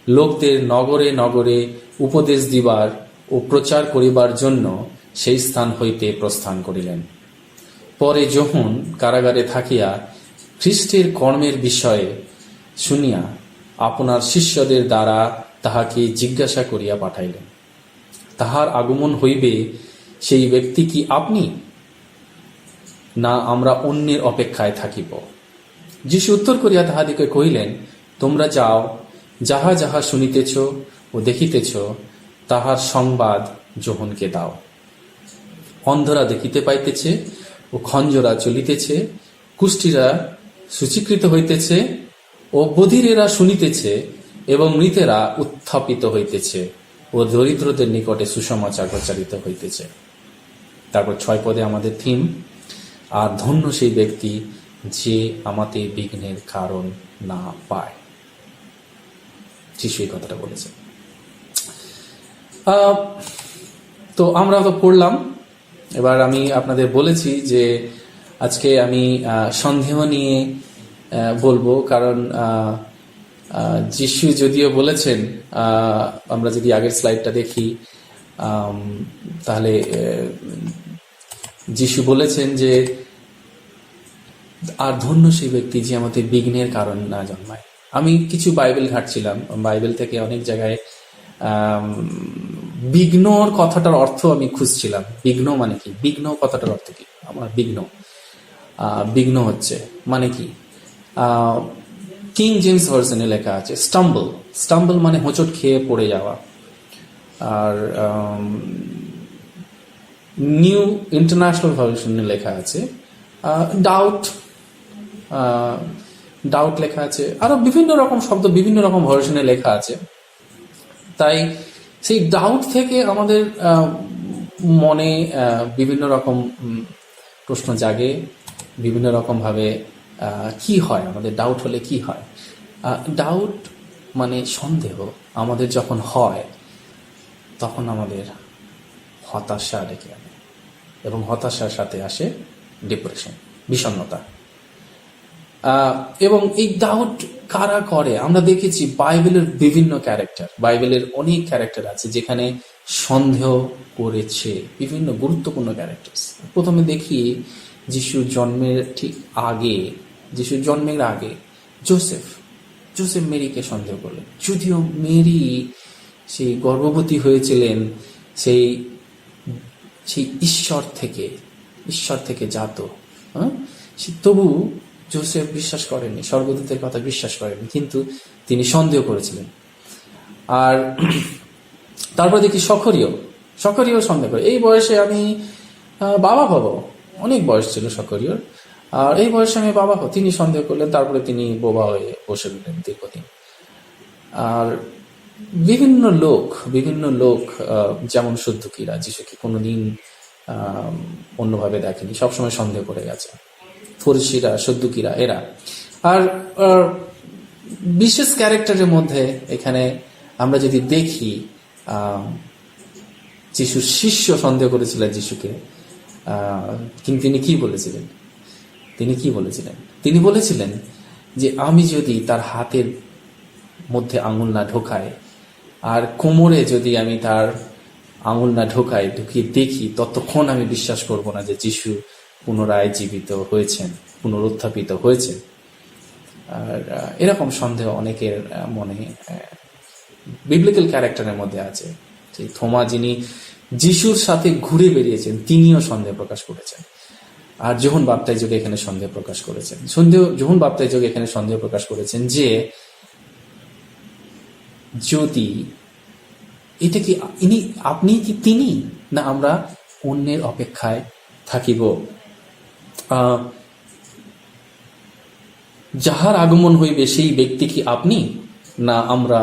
লোকদের নগরে নগরে উপদেশ দিবার ও প্রচার করিবার জন্য সেই স্থান হইতে প্রস্থান করিলেন। পরে যোহন কারাগারে থাকিয়া খ্রিস্টের কর্মের বিষয়ে শুনিয়া আপনার শিষ্যদের দ্বারা তাহাকে জিজ্ঞাসা করিয়া পাঠাইলেন, তাহার আগমন হইবে সেই ব্যক্তি কি আপনি, না আমরা অন্যের অপেক্ষায় থাকিব? যিশু উত্তর করিয়া তাহাদিকে কহিলেন, তোমরা যাও, যাহা যাহা শুনিতেছ ও দেখিতেছ তাহার সংবাদ যোহনকে দাও। অন্ধরা দেখিতে পাইতেছে ও খঞ্জরা চলিতেছে, কুষ্ঠীরা সূচীকৃত হইতেছে ও বধিরেরা শুনিতেছে এবং মৃতেরা উত্থাপিত হইতেছে ও দরিদ্রদের নিকটে সুসমাচার প্রচারিত হইতেছে। তারপর 6 পদে আমাদের থিম, আর ধন্য সেই ব্যক্তি যে আমাতে বিঘ্নের কারণ না পায়। যিশু এই কথাটা বলেছে। তো আমরা তো পড়লাম। এবার আমি আপনাদের বলেছি যে আজকে আমি সন্দেহ নিয়ে বলবো, কারণ যিশু যদিও বলেছেন, আমরা যদি আগের স্লাইডটা দেখি তাহলে যিশু বলেছেন যে আর ধন্য সেই ব্যক্তি যে আমাদের বিঘ্নের কারণ না জন্মায়। আমি কিছু বাইবেল ঘাটছিলাম, বাইবেল থেকে অনেক জায়গায় বিঘ্নর কথাটার অর্থ আমি খুঁজছিলাম। বিঘ্ন মানে কি? বিঘ্ন কথাটার অর্থ কি? আমার বিঘ্ন হচ্ছে মানে কি? কিং জেমস ভার্সনে লেখা আছে স্টাম্বল মানে হোঁচট খেয়ে পড়ে যাওয়া। আর নিউ ইন্টারন্যাশনাল ভার্সনে লেখা আছে ডাউট লেখা আছে। আরো বিভিন্ন রকম শব্দ বিভিন্ন রকম ভার্সনে লেখা আছে। তাই সেই ডাউট থেকে আমাদের মনে বিভিন্ন রকম প্রশ্ন জাগে, বিভিন্ন রকম ভাবে কি হয়, আমাদের ডাউট হলে কি হয়। ডাউট মানে সন্দেহ আমাদের যখন হয় তখন আমাদের হতাশা ডেকে আনে, এবং হতাশার সাথে আসে ডিপ্রেশন, বিষণ্ণতা। এবং এই ডাউট কারা করে? আমরা দেখেছি বাইবেলের বিভিন্ন ক্যারেক্টার, বাইবেলের অনেক ক্যারেক্টার আছে যেখানে সন্দেহ করেছে, বিভিন্ন গুরুত্বপূর্ণ ক্যারেক্টার। প্রথমে দেখি যিশুর জন্মের ঠিক আগে, যিশুর জন্মের আগে জোসেফ মেরিকে সন্দেহ করলেন। যদিও মেরি সেই গর্ভবতী হয়েছিলেন সেই ঈশ্বর থেকে জাত, তবু জোসেফ বিশ্বাস করেননি, স্বর্গদূতের কথা বিশ্বাস করেননি, কিন্তু তিনি সন্দেহ করেছিলেন। আর তারপর দেখি সখরিও সন্দেহ করে। এই বয়সে আমি বাবা হব, অনেক বয়স ছিল সখরিওর, আর এই বয়সে আমি বাবা হব, তিনি সন্দেহ করলেন। তারপরে তিনি বোবা হয়ে বসে রইলেন দীর্ঘদিন। আর বিভিন্ন লোক যেমন সদ্দুকীরা যিশুকে কোনোদিন অন্যভাবে দেখেনি, সবসময় সন্দেহ করে গেছে। ফরিসিরা, সদ্দুকীরা, এরা। আর বিশেষ ক্যারেক্টারের মধ্যে এখানে আমরা যদি দেখি, যিশুর শিষ্য সন্দেহ করেছিলেন যিশুকে, কিন্তু তিনি কি বলেছিলেন? তিনি বলেছিলেন যে আমি যদি তার হাতের মধ্যে আঙুল না ঢোকাই আর কোমরে যদি আমি তার আঙুল না ঢুকিয়ে দেখি, ততক্ষণ আমি বিশ্বাস করব না যে যিশু পুনরায় জীবিত হয়েছেন, পুনরুত্থাপিত হয়েছেন। আর এরকম সন্দেহ অনেকের মনে বিবলিক্যাল ক্যারেক্টারের মধ্যে আছে। সেই থোমা যিনি যিশুর সাথে ঘুরে বেরিয়েছেন তিনিও সন্দেহ প্রকাশ করেছেন, আর যোহন বাপ্তাইজক এখানে সন্দেহ প্রকাশ করেছেন। যোহন বাপ্তাইজক এখানে সন্দেহ প্রকাশ করেছেন যে যদি এটা কি আপনি কি তিনি, না আমরা অন্যের অপেক্ষায় থাকিব। যাহার আগমন হইবে সেই ব্যক্তি কি আপনি, না আমরা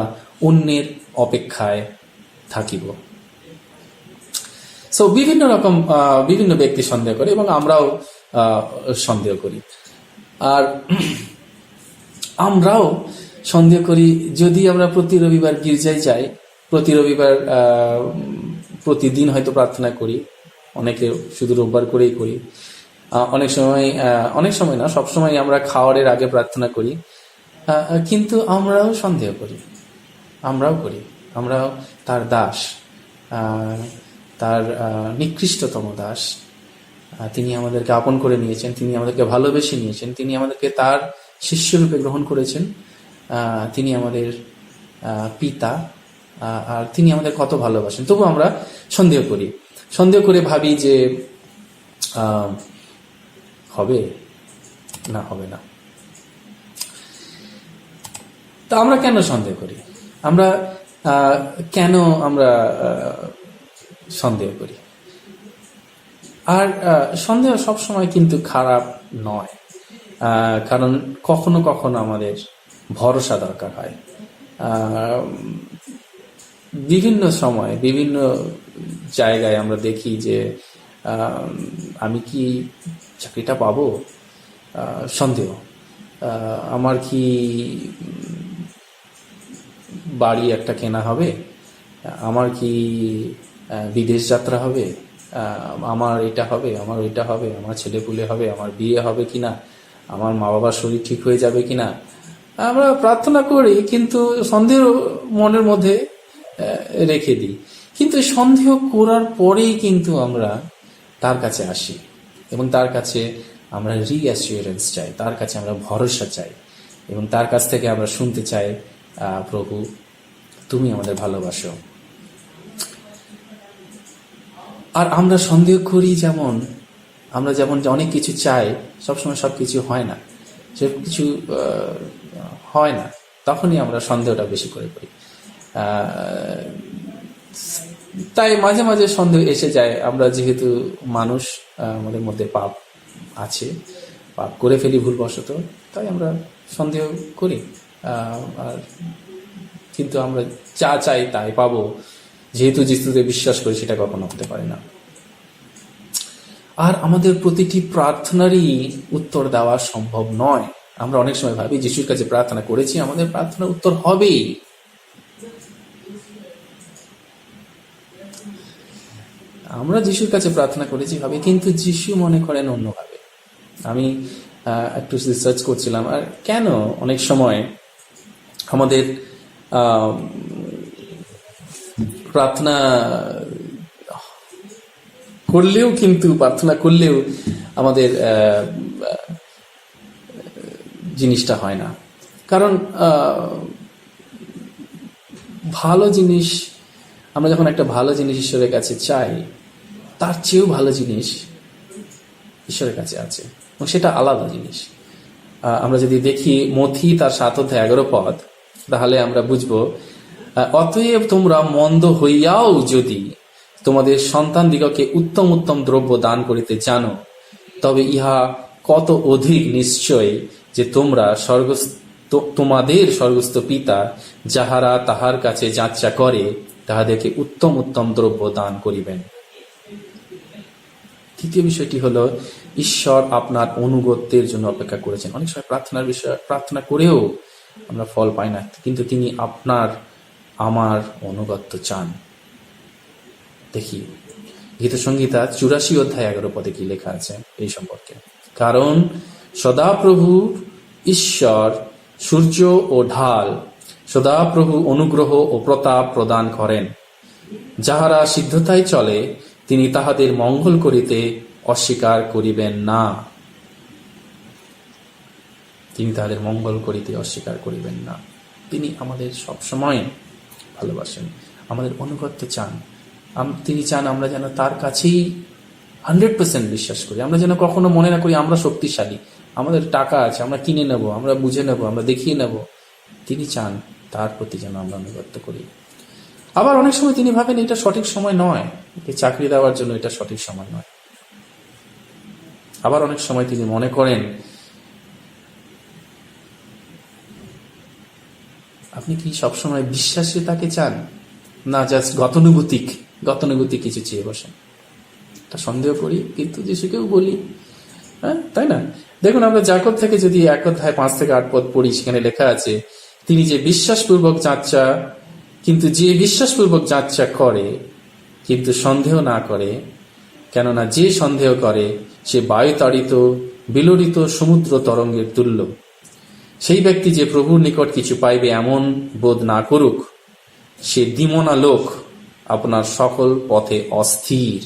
অন্যের অপেক্ষায় থাকিব। সো বিভিন্ন রকম বিভিন্ন ব্যক্তি সন্দেহ করে এবং আমরাও সন্দেহ করি। আর আমরাও সন্দেহ করি যদি আমরা প্রতি রবিবার গির্জায় যাই, প্রতি রবিবার প্রতিদিন হয়তো প্রার্থনা করি, অনেকে শুধু রোববার করেই করি, অনেক সময় না, সবসময় আমরা খাওয়ারের আগে প্রার্থনা করি, কিন্তু আমরাও সন্দেহ করি, আমরাও তার দাস, তার নিকৃষ্টতম দাস। তিনি আমাদেরকে আপন করে নিয়েছেন, তিনি আমাদেরকে ভালোবেসে নিয়েছেন, তিনি আমাদেরকে তার শিষ্যরূপে গ্রহণ করেছেন, তিনি আমাদের পিতা, আর তিনি আমাদের কত ভালোবাসেন। তবু আমরা সন্দেহ করে ভাবি যে হবে না। তা আমরা কেন সন্দেহ করি? কেন আমরা সন্দেহ করি? আর সন্দেহ সবসময় কিন্তু খারাপ নয়, কারণ কখনো কখনো আমাদের ভরসা দরকার হয়। বিভিন্ন সময় বিভিন্ন জায়গায় আমরা দেখি যে আমি কি চাকরিটা পাবো, সন্দেহ। আমার কি বাড়ি একটা কেনা হবে, আমার কি বিদেশ যাত্রা হবে, আমার এটা হবে, আমার ওইটা হবে, আমার ছেলেপুলে হবে, আমার বিয়ে হবে কিনা, আমার মা বাবার শরীর ঠিক হয়ে যাবে কিনা। আমরা প্রার্থনা করি কিন্তু সন্দেহ মনের মধ্যে রেখে দিই। কিন্তু সন্দেহ করার পরেই কিন্তু আমরা তার কাছে আসি এবং তার কাছে আমরা রিঅ্যাসিওরেন্স চাই, তার কাছে আমরা ভরসা চাই এবং তার কাছ থেকে আমরা শুনতে চাই, প্রভু তুমি আমাদের ভালোবাসো। আর আমরা সন্দেহ করি আমরা যেমন অনেক কিছু চাই, সবসময় সবকিছু হয় না, সবকিছু হয় না, তখনই আমরা সন্দেহটা বেশি করে করি। তাই মাঝে মাঝে সন্দেহ এসে যায়। আমরা যেহেতু মানুষ, আমাদের মধ্যে পাপ আছে, পাপ করে ফেলি ভুলবশত, তাই আমরা সন্দেহ করি। আর কিন্তু আমরা যা চাই তাই পাবো, যেহেতু যিশুতে বিশ্বাস করি, সেটা কখনো হতে পারে না। আর আমাদের প্রতিটি প্রার্থনারই উত্তর দেওয়া সম্ভব নয়। আমরা অনেক সময় ভাবি যিশুর কাছে প্রার্থনা করেছি, আমাদের প্রার্থনার উত্তর হবেই। আমরা যিশুর কাছে প্রার্থনা করেছি ভাবে, কিন্তু যিশু মনে করেন অন্যভাবে। আমি একটু রিসার্চ করছিলাম, আর কেন অনেক সময় আমাদের প্রার্থনা করলেও আমাদের জিনিসটা হয় না। কারণ ভালো জিনিস, আমরা যখন একটা ভালো জিনিস ঈশ্বরের কাছে চাই, তার চেয়েও ভালো জিনিস ঈশ্বরের কাছে আছে এবং সেটা আলাদা জিনিস। আমরা যদি দেখি মথি তার 7:11 তাহলে আমরা বুঝবো, অতএব তোমরা মন্দ হইয়াও যদি তোমাদের সন্তানদিগকে উত্তম উত্তম দ্রব্য দান করিতে জানো, তবে ইহা কত অধিক নিশ্চয় যে তোমরা তোমাদের স্বর্গস্থ পিতা যাহারা তাহার কাছে যাচ্ছা করে, তাহাদেরকে উত্তম উত্তম দ্রব্য দান করিবেন। তৃতীয় বিষয়টি হলো, ঈশ্বর আপনার অনুগত্যের জন্য অপেক্ষা করেছেন। অনেক সময় প্রার্থনা করেও আমরা ফল পাই না, কিন্তু তিনি আমার অনুগত্য চান। দেখি গীতসংহিতা 84:11 কি লেখা আছে এই সম্পর্কে। কারণ সদাপ্রভু ঈশ্বর সূর্য ও ঢাল, সদাপ্রভু অনুগ্রহ ও প্রতাপ প্রদান করেন। যাহারা সিদ্ধতায় চলে, তিনি তাহাদের মঙ্গল করিতে অস্বীকার করিবেন না। তিনি তাদের মঙ্গল করিতে অস্বীকার করিবেন না। তিনি আমাদের সব সময় ভালোবাসেন, আমাদের অনুগত্য চান। তিনি চান আমরা যেন তার কাছেই 100% বিশ্বাস করি। আমরা যেন কখনো মনে না করি আমরা শক্তিশালী, আমাদের টাকা আছে, আমরা কিনে নেব, আমরা বুঝে নেব, আমরা দেখিয়ে নেব। তিনি চান তার প্রতি যেন আমরা অনুগত্য করি। আবার অনেক সময় তিনি ভাবেন এটা সঠিক সময় নয়, চাকরি দেওয়ার জন্য এটা সঠিক সময় নয়। আবার অনেক সময় তিনি মনে করেন আপনি কি সবসময় বিশ্বাসে তাকে চান, না জাস্ট গতানুগতিক কিছু চেয়ে বসেন? তা সন্দেহ করি, কিন্তু যিশুকেও বলি, হ্যাঁ, তাই না? দেখুন, আমরা যাকব থেকে যদি 1 অধ্যায় 5 থেকে 8 পদ পড়ি, সেখানে লেখা আছে তিনি যে বিশ্বাসপূর্বক যাচ্চা করে কিন্তু সন্দেহ না করে, কেননা যে সন্দেহ করে সে বায়ুতাড়িত বিলরিত সমুদ্র তরঙ্গের তুল্য। সেই ব্যক্তি যে প্রভুর নিকট কিছু পাইবে এমন বোধ না করুক, সে দ্বিমনা লোক, আপনার সকল পথে অস্থির।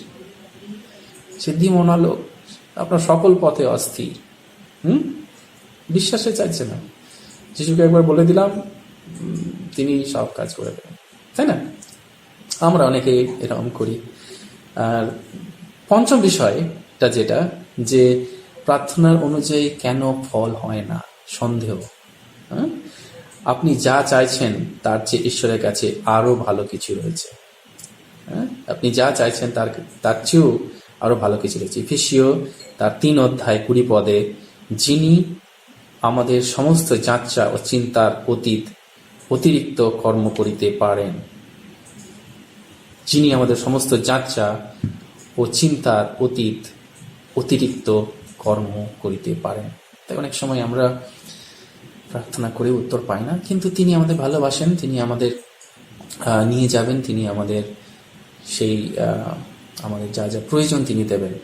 সে দ্বিমনা লোক, আপনার সকল পথে অস্থির। বিশ্বাসে চাইছে না। যিশুকে একবার বলে দিলাম, তিনি সব কাজ করে দেবেন, তাই না? আমরা অনেকে এরকম করি। আর পঞ্চম বিষয়টা যেটা, যে প্রার্থনার অনুযায়ী কেন ফল হয় না, সন্দেহ। আপনি যা চাইছেন তার চেয়ে ঈশ্বরের কাছে আরো ভালো কিছু রয়েছে। আপনি যা চাইছেন তার চেয়েও আরো ভালো কিছু রয়েছে। এফেসীয় তার 3 অধ্যায় 20 পদে, যিনি আমাদের সমস্ত যাচ্চা ও চিন্তার অতিরিক্ত কর্ম করিতে পারেন। যিনি আমাদের সমস্ত যাচ্চা ও চিন্তার অতিরিক্ত কর্ম করিতে পারেন। তাই অনেক সময় আমরা প্রার্থনা করে উত্তর পাই না, কিন্তু তিনি আমাদের ভালোবাসেন, তিনি আমাদের নিয়ে যাবেন, তিনি আমাদের সেই আমাদের যা যা প্রয়োজন তিনি দেবেন।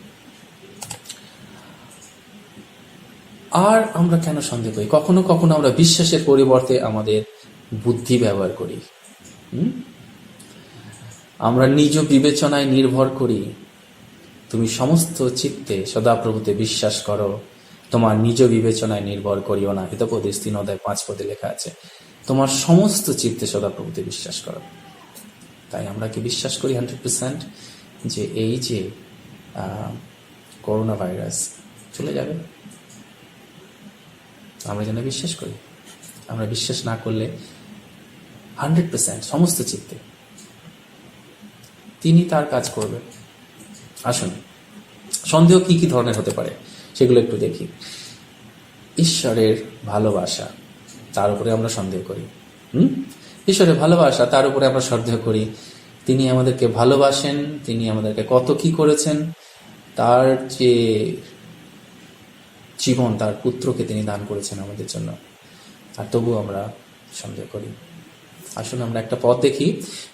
আর আমরা কেন সন্দেহ করি? কখনো কখনো আমরা বিশ্বাসের পরিবর্তে আমাদের বুদ্ধি ব্যবহার করি। আমরা নিজ বিবেচনায় নির্ভর করি। তুমি সমস্ত চিত্তে সদাপ্রভুতে বিশ্বাস করো, তোমার নিজ বিবেচনায় নির্ভর করিও না। হিতোপদেশ 3 অধ্যায় 5 পদে লেখা আছে, তোমার সমস্ত চিত্তে সদাপ্রভুতে বিশ্বাস করো। তাই আমরা কি বিশ্বাস করি 100% যে এই যে করোনা ভাইরাস চলে যাবে? আমরা যেন বিশ্বাস করি। আমরা বিশ্বাস না করলে 100% সমস্ত চিত্তে তিনি তার কাজ করবেন। আসুন, সন্দেহ কি কি ধরনের হতে পারে সেগুলো একটু দেখি। ঈশ্বরের ভালোবাসা, তার উপরে আমরা সন্দেহ করি। ঈশ্বরের ভালোবাসা, তার উপরে আমরা সন্দেহ করি। তিনি আমাদেরকে ভালোবাসেন, তিনি আমাদেরকে কত কি করেছেন, তার যে জীবন, তার পুত্রকে তিনি দান করেছেন আমাদের জন্য, আর তবু আমরা সন্দেহ করি। আসুন আমরা একটা পদ দেখি।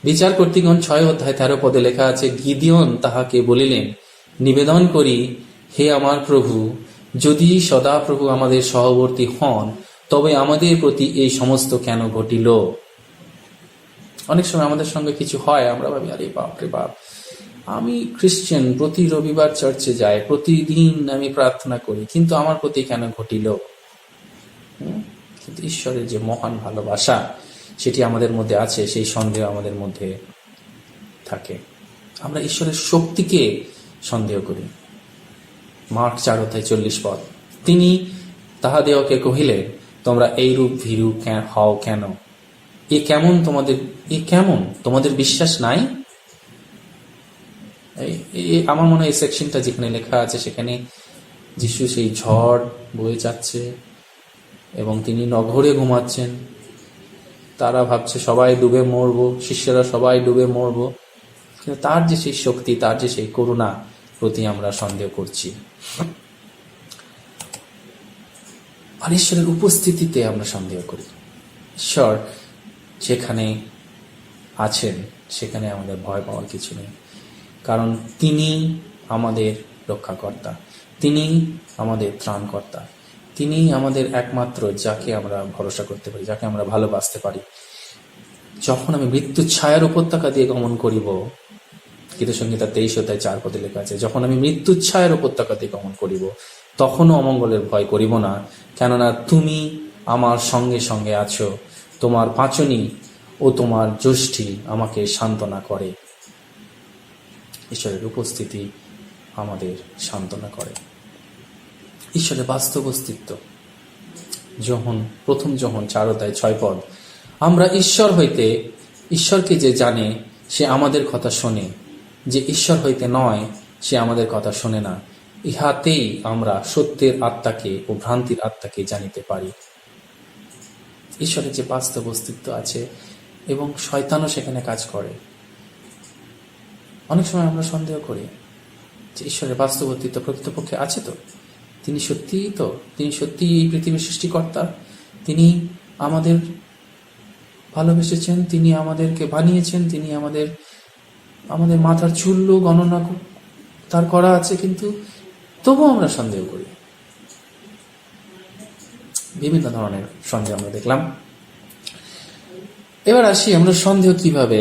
বিচার কর্তৃগণ 6 অধ্যায় 13 পদে লেখা আছে, গিদিয়ন তাহাকে বলিলেন, নিবেদন করি হে আমার প্রভু, যদি সদাপ্রভু আমাদের সহবর্তী হন, তবে আমাদের প্রতি এই সমস্ত কেন ঘটিল? অনেক সময় আমাদের সঙ্গে কিছু হয়, আমরা ভাবি আরে বাপ রে বাপ, আমি খ্রিস্টান, প্রতি রবিবার চার্চে যাই, প্রতিদিন আমি প্রার্থনা করি, কিন্তু আমার প্রতি কেন ঘটিল? কিন্তু ঈশ্বরের যে মহান ভালোবাসা সেটি আমাদের মধ্যে আছে, সেই সন্দেহ আমাদের মধ্যে থাকে। আমরা ঈশ্বরের শক্তিকে সন্দেহ করি। মার্ক 4 অধ্যায় 40 পদ, তিনি তাহাদেরকে কহিলেন, তোমরা এইরূপ ভীরু হও কেন? এ কেমন তোমাদের বিশ্বাস নাই? আমার মনে হয় এই সেকশনটা যেখানে লেখা আছে সেখানে যিশু সেই ঝড় বয়ে যাচ্ছে এবং তিনি নগরে ঘুমাচ্ছেন। তারা ভাবছে সবাই ডুবে মরবো, শিষ্যরা সবাই ডুবে মরবো, কিন্তু তার যে সেই শক্তি, তার যে সেই করুণা প্রতি আমরা সন্দেহ করছি। আর ঈশ্বরের উপস্থিতিতে আমরা সন্দেহ করি। ঈশ্বর যেখানে আছেন সেখানে আমাদের ভয় পাওয়ার কিছু নেই, কারণ তিনি আমাদের রক্ষাকর্তা, তিনি আমাদের ত্রাণকর্তা, তিনি আমাদের একমাত্র যাকে আমরা ভরসা করতে পারি, যাকে আমরা ভালোবাসতে পারি। যখন আমি মৃত্যুর ছায়ার উপত্যকা দিয়ে গমন করিব, গীতসংহিতা 23 অধ্যায় 4 পদে লেখা আছে, যখন আমি মৃত্যুর ছায়ার উপত্যকা দিয়ে গমন করিব, তখনও অমঙ্গলের ভয় করিব না, কেননা তুমি আমার সঙ্গে সঙ্গে আছো। তোমার পাঁচনী ও তোমার যষ্টি আমাকে সান্ত্বনা করে। ঈশ্বরের উপস্থিতি আমাদের সান্ত্বনা করে। ঈশ্বরের বাস্তব অস্তিত্ব। প্রথম যোহন 4:6 আমরা ঈশ্বর হইতে, ঈশ্বরকে যে জানে সে আমাদের কথা শোনে, যে ঈশ্বর হইতে নয় সে আমাদের কথা শোনে না। ইহাতেই আমরা সত্যের আত্মাকে ও ভ্রান্তির আত্মাকে জানিতে পারি। ঈশ্বরের যে বাস্তব অস্তিত্ব আছে এবং শয়তানও সেখানে কাজ করে। অনেক সময় আমরা সন্দেহ করি যে ঈশ্বরের বাস্তব অস্তিত্ব প্রকৃতপক্ষে আছে তো, তিনি সত্যি এই পৃথিবীর সৃষ্টিকর্তা, তিনি আমাদের ভালোবেসেছেন, তিনি আমাদেরকে বানিয়েছেন, তিনি আমাদের মাথার চুলও গণনা তার করা আছে, কিন্তু তবুও আমরা সন্দেহ করি। বিভিন্ন ধরনের সন্দেহ আমরা দেখলাম। এবার আসি আমরা সন্দেহ কিভাবে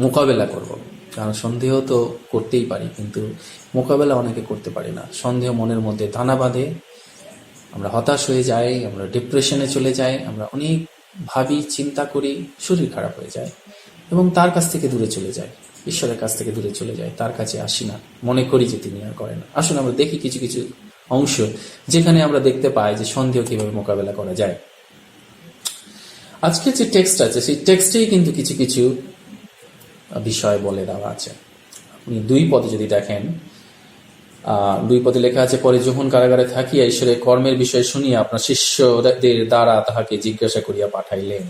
মোকাবেলা করব। কারণ সন্দেহ তো করতেই পারি, কিন্তু মোকাবেলা অনেকে করতে পারি না। সন্দেহ মনের মধ্যে দানা বাঁধে, আমরা হতাশ হয়ে যাই, আমরা ডিপ্রেশনে চলে যাই, আমরা অনেক ভাবি, চিন্তা করি, শরীর খারাপ হয়ে যায় এবং তার কাছ থেকে দূরে চলে যায়, ঈশ্বরের কাছ থেকে দূরে চলে যায়, তার কাছে আসি না, মনে করি যে তিনি আর করেন না। আসলে আমরা দেখি কিছু কিছু অংশ যেখানে আমরা দেখতে পাই যে সন্দেহ কিভাবে মোকাবেলা করা যায়। আজকে যে টেক্সট আছে সেই টেক্সটেই কিন্তু কিছু কিছু বিষয় বলে দেওয়া আছে। আপনি 2 পদে যদি দেখেন, 2 পদে লেখা আছে, পরে যখন কারাগারে থাকিয়া ঈশ্বরের কর্মের বিষয় শুনিয়া আপনার শিষ্যদের দ্বারা তাহাকে জিজ্ঞাসা করিয়া পাঠাইলেন।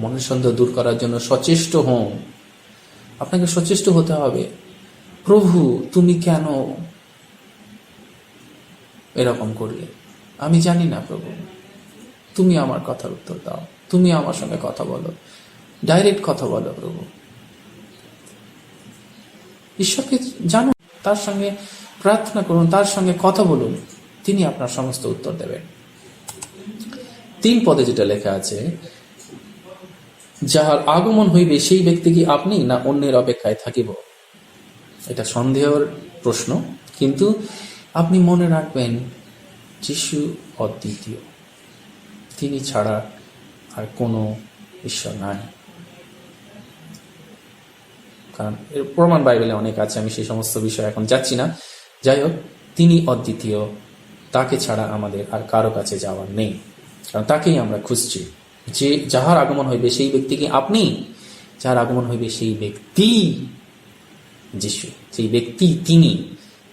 মনের সন্দেহ দূর করার জন্য সচেষ্ট হন। আপনাকে সচেষ্ট হতে হবে। প্রভু তুমি কেন এরকম করলে? আমি জানি না প্রভু, তুমি আমার কথার উত্তর দাও, তুমি আমার সঙ্গে কথা বলো, ডাইরেক্ট কথা বলো প্রভু। ঈশ্বরকে জানুন, তার সঙ্গে প্রার্থনা করুন, তার সঙ্গে কথা বলুন, তিনি আপনার সমস্ত উত্তর দেবেন। 3 পদে যেটা লেখা আছে, যাহার আগমন হইবে সেই ব্যক্তি কি আপনি না অন্যের অপেক্ষায় থাকিব? এটা সন্দেহের প্রশ্ন, কিন্তু আপনি মনে রাখবেন যিশু অদ্বিতীয়, তিনি ছাড়া আর কোনো ঈশ্বর নাই। কারণ এর প্রমাণ বাইবেলে অনেক আছে, আমি সেই সমস্ত বিষয় এখন যাচ্ছি না। যাই হোক, তিনি অদ্বিতীয়, তাকে ছাড়া আমাদের আর কারো কাছে যাওয়ার নেই, কারণ তাকেই আমরা খুঁজছি। যে যাহার আগমন হইবে সেই ব্যক্তি কি আপনি? যাহার আগমন হইবে সেই ব্যক্তি যিশু, সেই ব্যক্তি তিনি,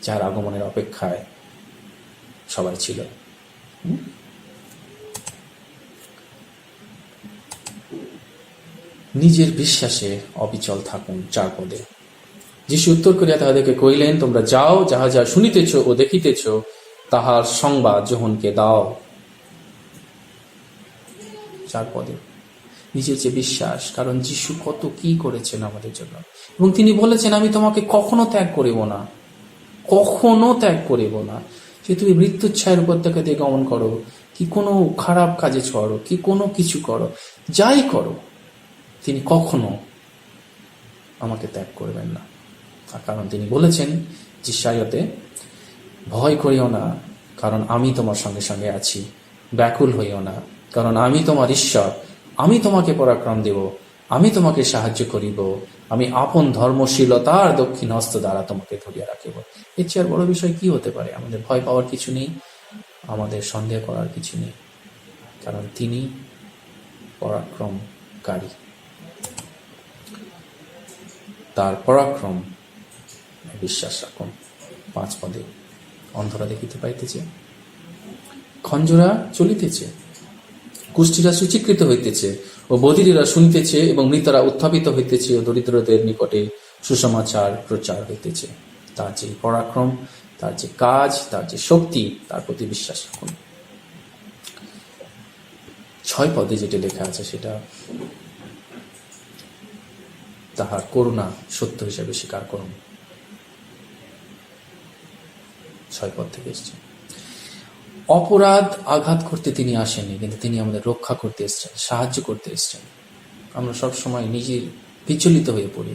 যার আগমনের অপেক্ষায় সবাই ছিল। নিজের বিশ্বাসে অবিচল থাকুন। 4 পদে যিশু উত্তর করিয়া তাহাদেরকে কহিলেন, তোমরা যাও, যাহা যা শুনিতেছ ও দেখিতেছ তাহার সংবাদ যোহনকে দাও। 4 পদে নিজের যে বিশ্বাস, কারণ যিশু কত কি করেছেন আমাদের জন্য, এবং তিনি বলেছেন আমি তোমাকে কখনো ত্যাগ করিব না, কখনো ত্যাগ করিব না। যে তুমি মৃত্যুচ্ছায়ের উপত্যকা দিয়ে গমন করো, কি কোনো খারাপ কাজে ছড়ো, কি কোনো কিছু করো, যাই করো, তিনি কখনো আমাকে ত্যাগ করবেন না। কারণ তিনি বলেছেন যিশায়াতে, ভয় করিও না, কারণ আমি তোমার সঙ্গে সঙ্গে আছি, ব্যাকুল হইও না, কারণ আমি তোমার ঈশ্বর, আমি তোমাকে পরাক্রম দেব, আমি তোমাকে সাহায্য করিব, আমি আপন ধর্মশীলতার দক্ষিণ হস্ত দ্বারা তোমাকে ধরিয়া রাখিব। এর চেয়ে আর বড় বিষয় কি হতে পারে? আমাদের ভয় পাওয়ার কিছু নেই, আমাদের সন্দেহ করার কিছু নেই, কারণ তিনি পরাক্রমকারী। তার পরাক্রম বিশ্বাস রাখুন। 5 পদে অন্ধরা দেখিতে পাইতেছে, খঞ্জরা চলিতেছে, কুষ্ঠীরা সূচীকৃত হইতেছে ও বধিরেরা শুনিতেছে, এবং মৃতরা উত্থাপিত হইতেছে ও দরিদ্রদের নিকটে সুসমাচার প্রচার হইতেছে। তার যে পরাক্রম, তার যে কাজ, তার যে শক্তি, তার প্রতি বিশ্বাস রাখুন। 6 পদে যেটা লেখা আছে সেটা তাহার করুণা সত্য হিসাবে স্বীকার করুন। 6 পদ থেকে এসছে। অপরাধ আঘাত করতে তিনি আসেননি, কিন্তু তিনি আমাদের রক্ষা করতে এসছেন, সাহায্য করতে এসছেন। আমরা সবসময় নিজের বিচলিত হয়ে পড়ি,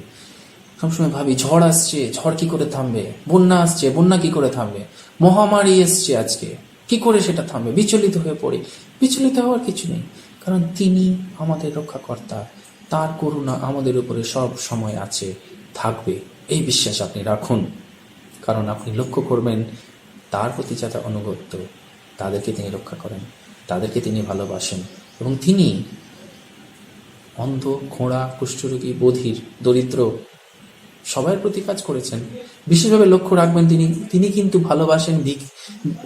সবসময় ভাবি ঝড় আসছে, ঝড় কি করে থামবে, বন্যা আসছে, বন্যা কি করে থামবে, মহামারী এসছে আজকে, কি করে সেটা থামবে, বিচলিত হয়ে পড়ি। বিচলিত হওয়ার কিছু নেই, কারণ তিনি আমাদের রক্ষাকর্তা, তার করুণা আমাদের উপরে সব সময় আছে, থাকবে। এই বিশ্বাস আপনি রাখুন, কারণ আপনি লক্ষ্য করবেন তার প্রতি যারা অনুগত্য তাদেরকে তিনি রক্ষা করেন, তাদেরকে তিনি ভালোবাসেন, এবং তিনি অন্ধ, খোঁড়া, কুষ্ঠরোগী, বধির, দরিদ্র সবার প্রতি কাজ করেছেন। বিশেষভাবে লক্ষ্য রাখবেন তিনি কিন্তু ভালোবাসেন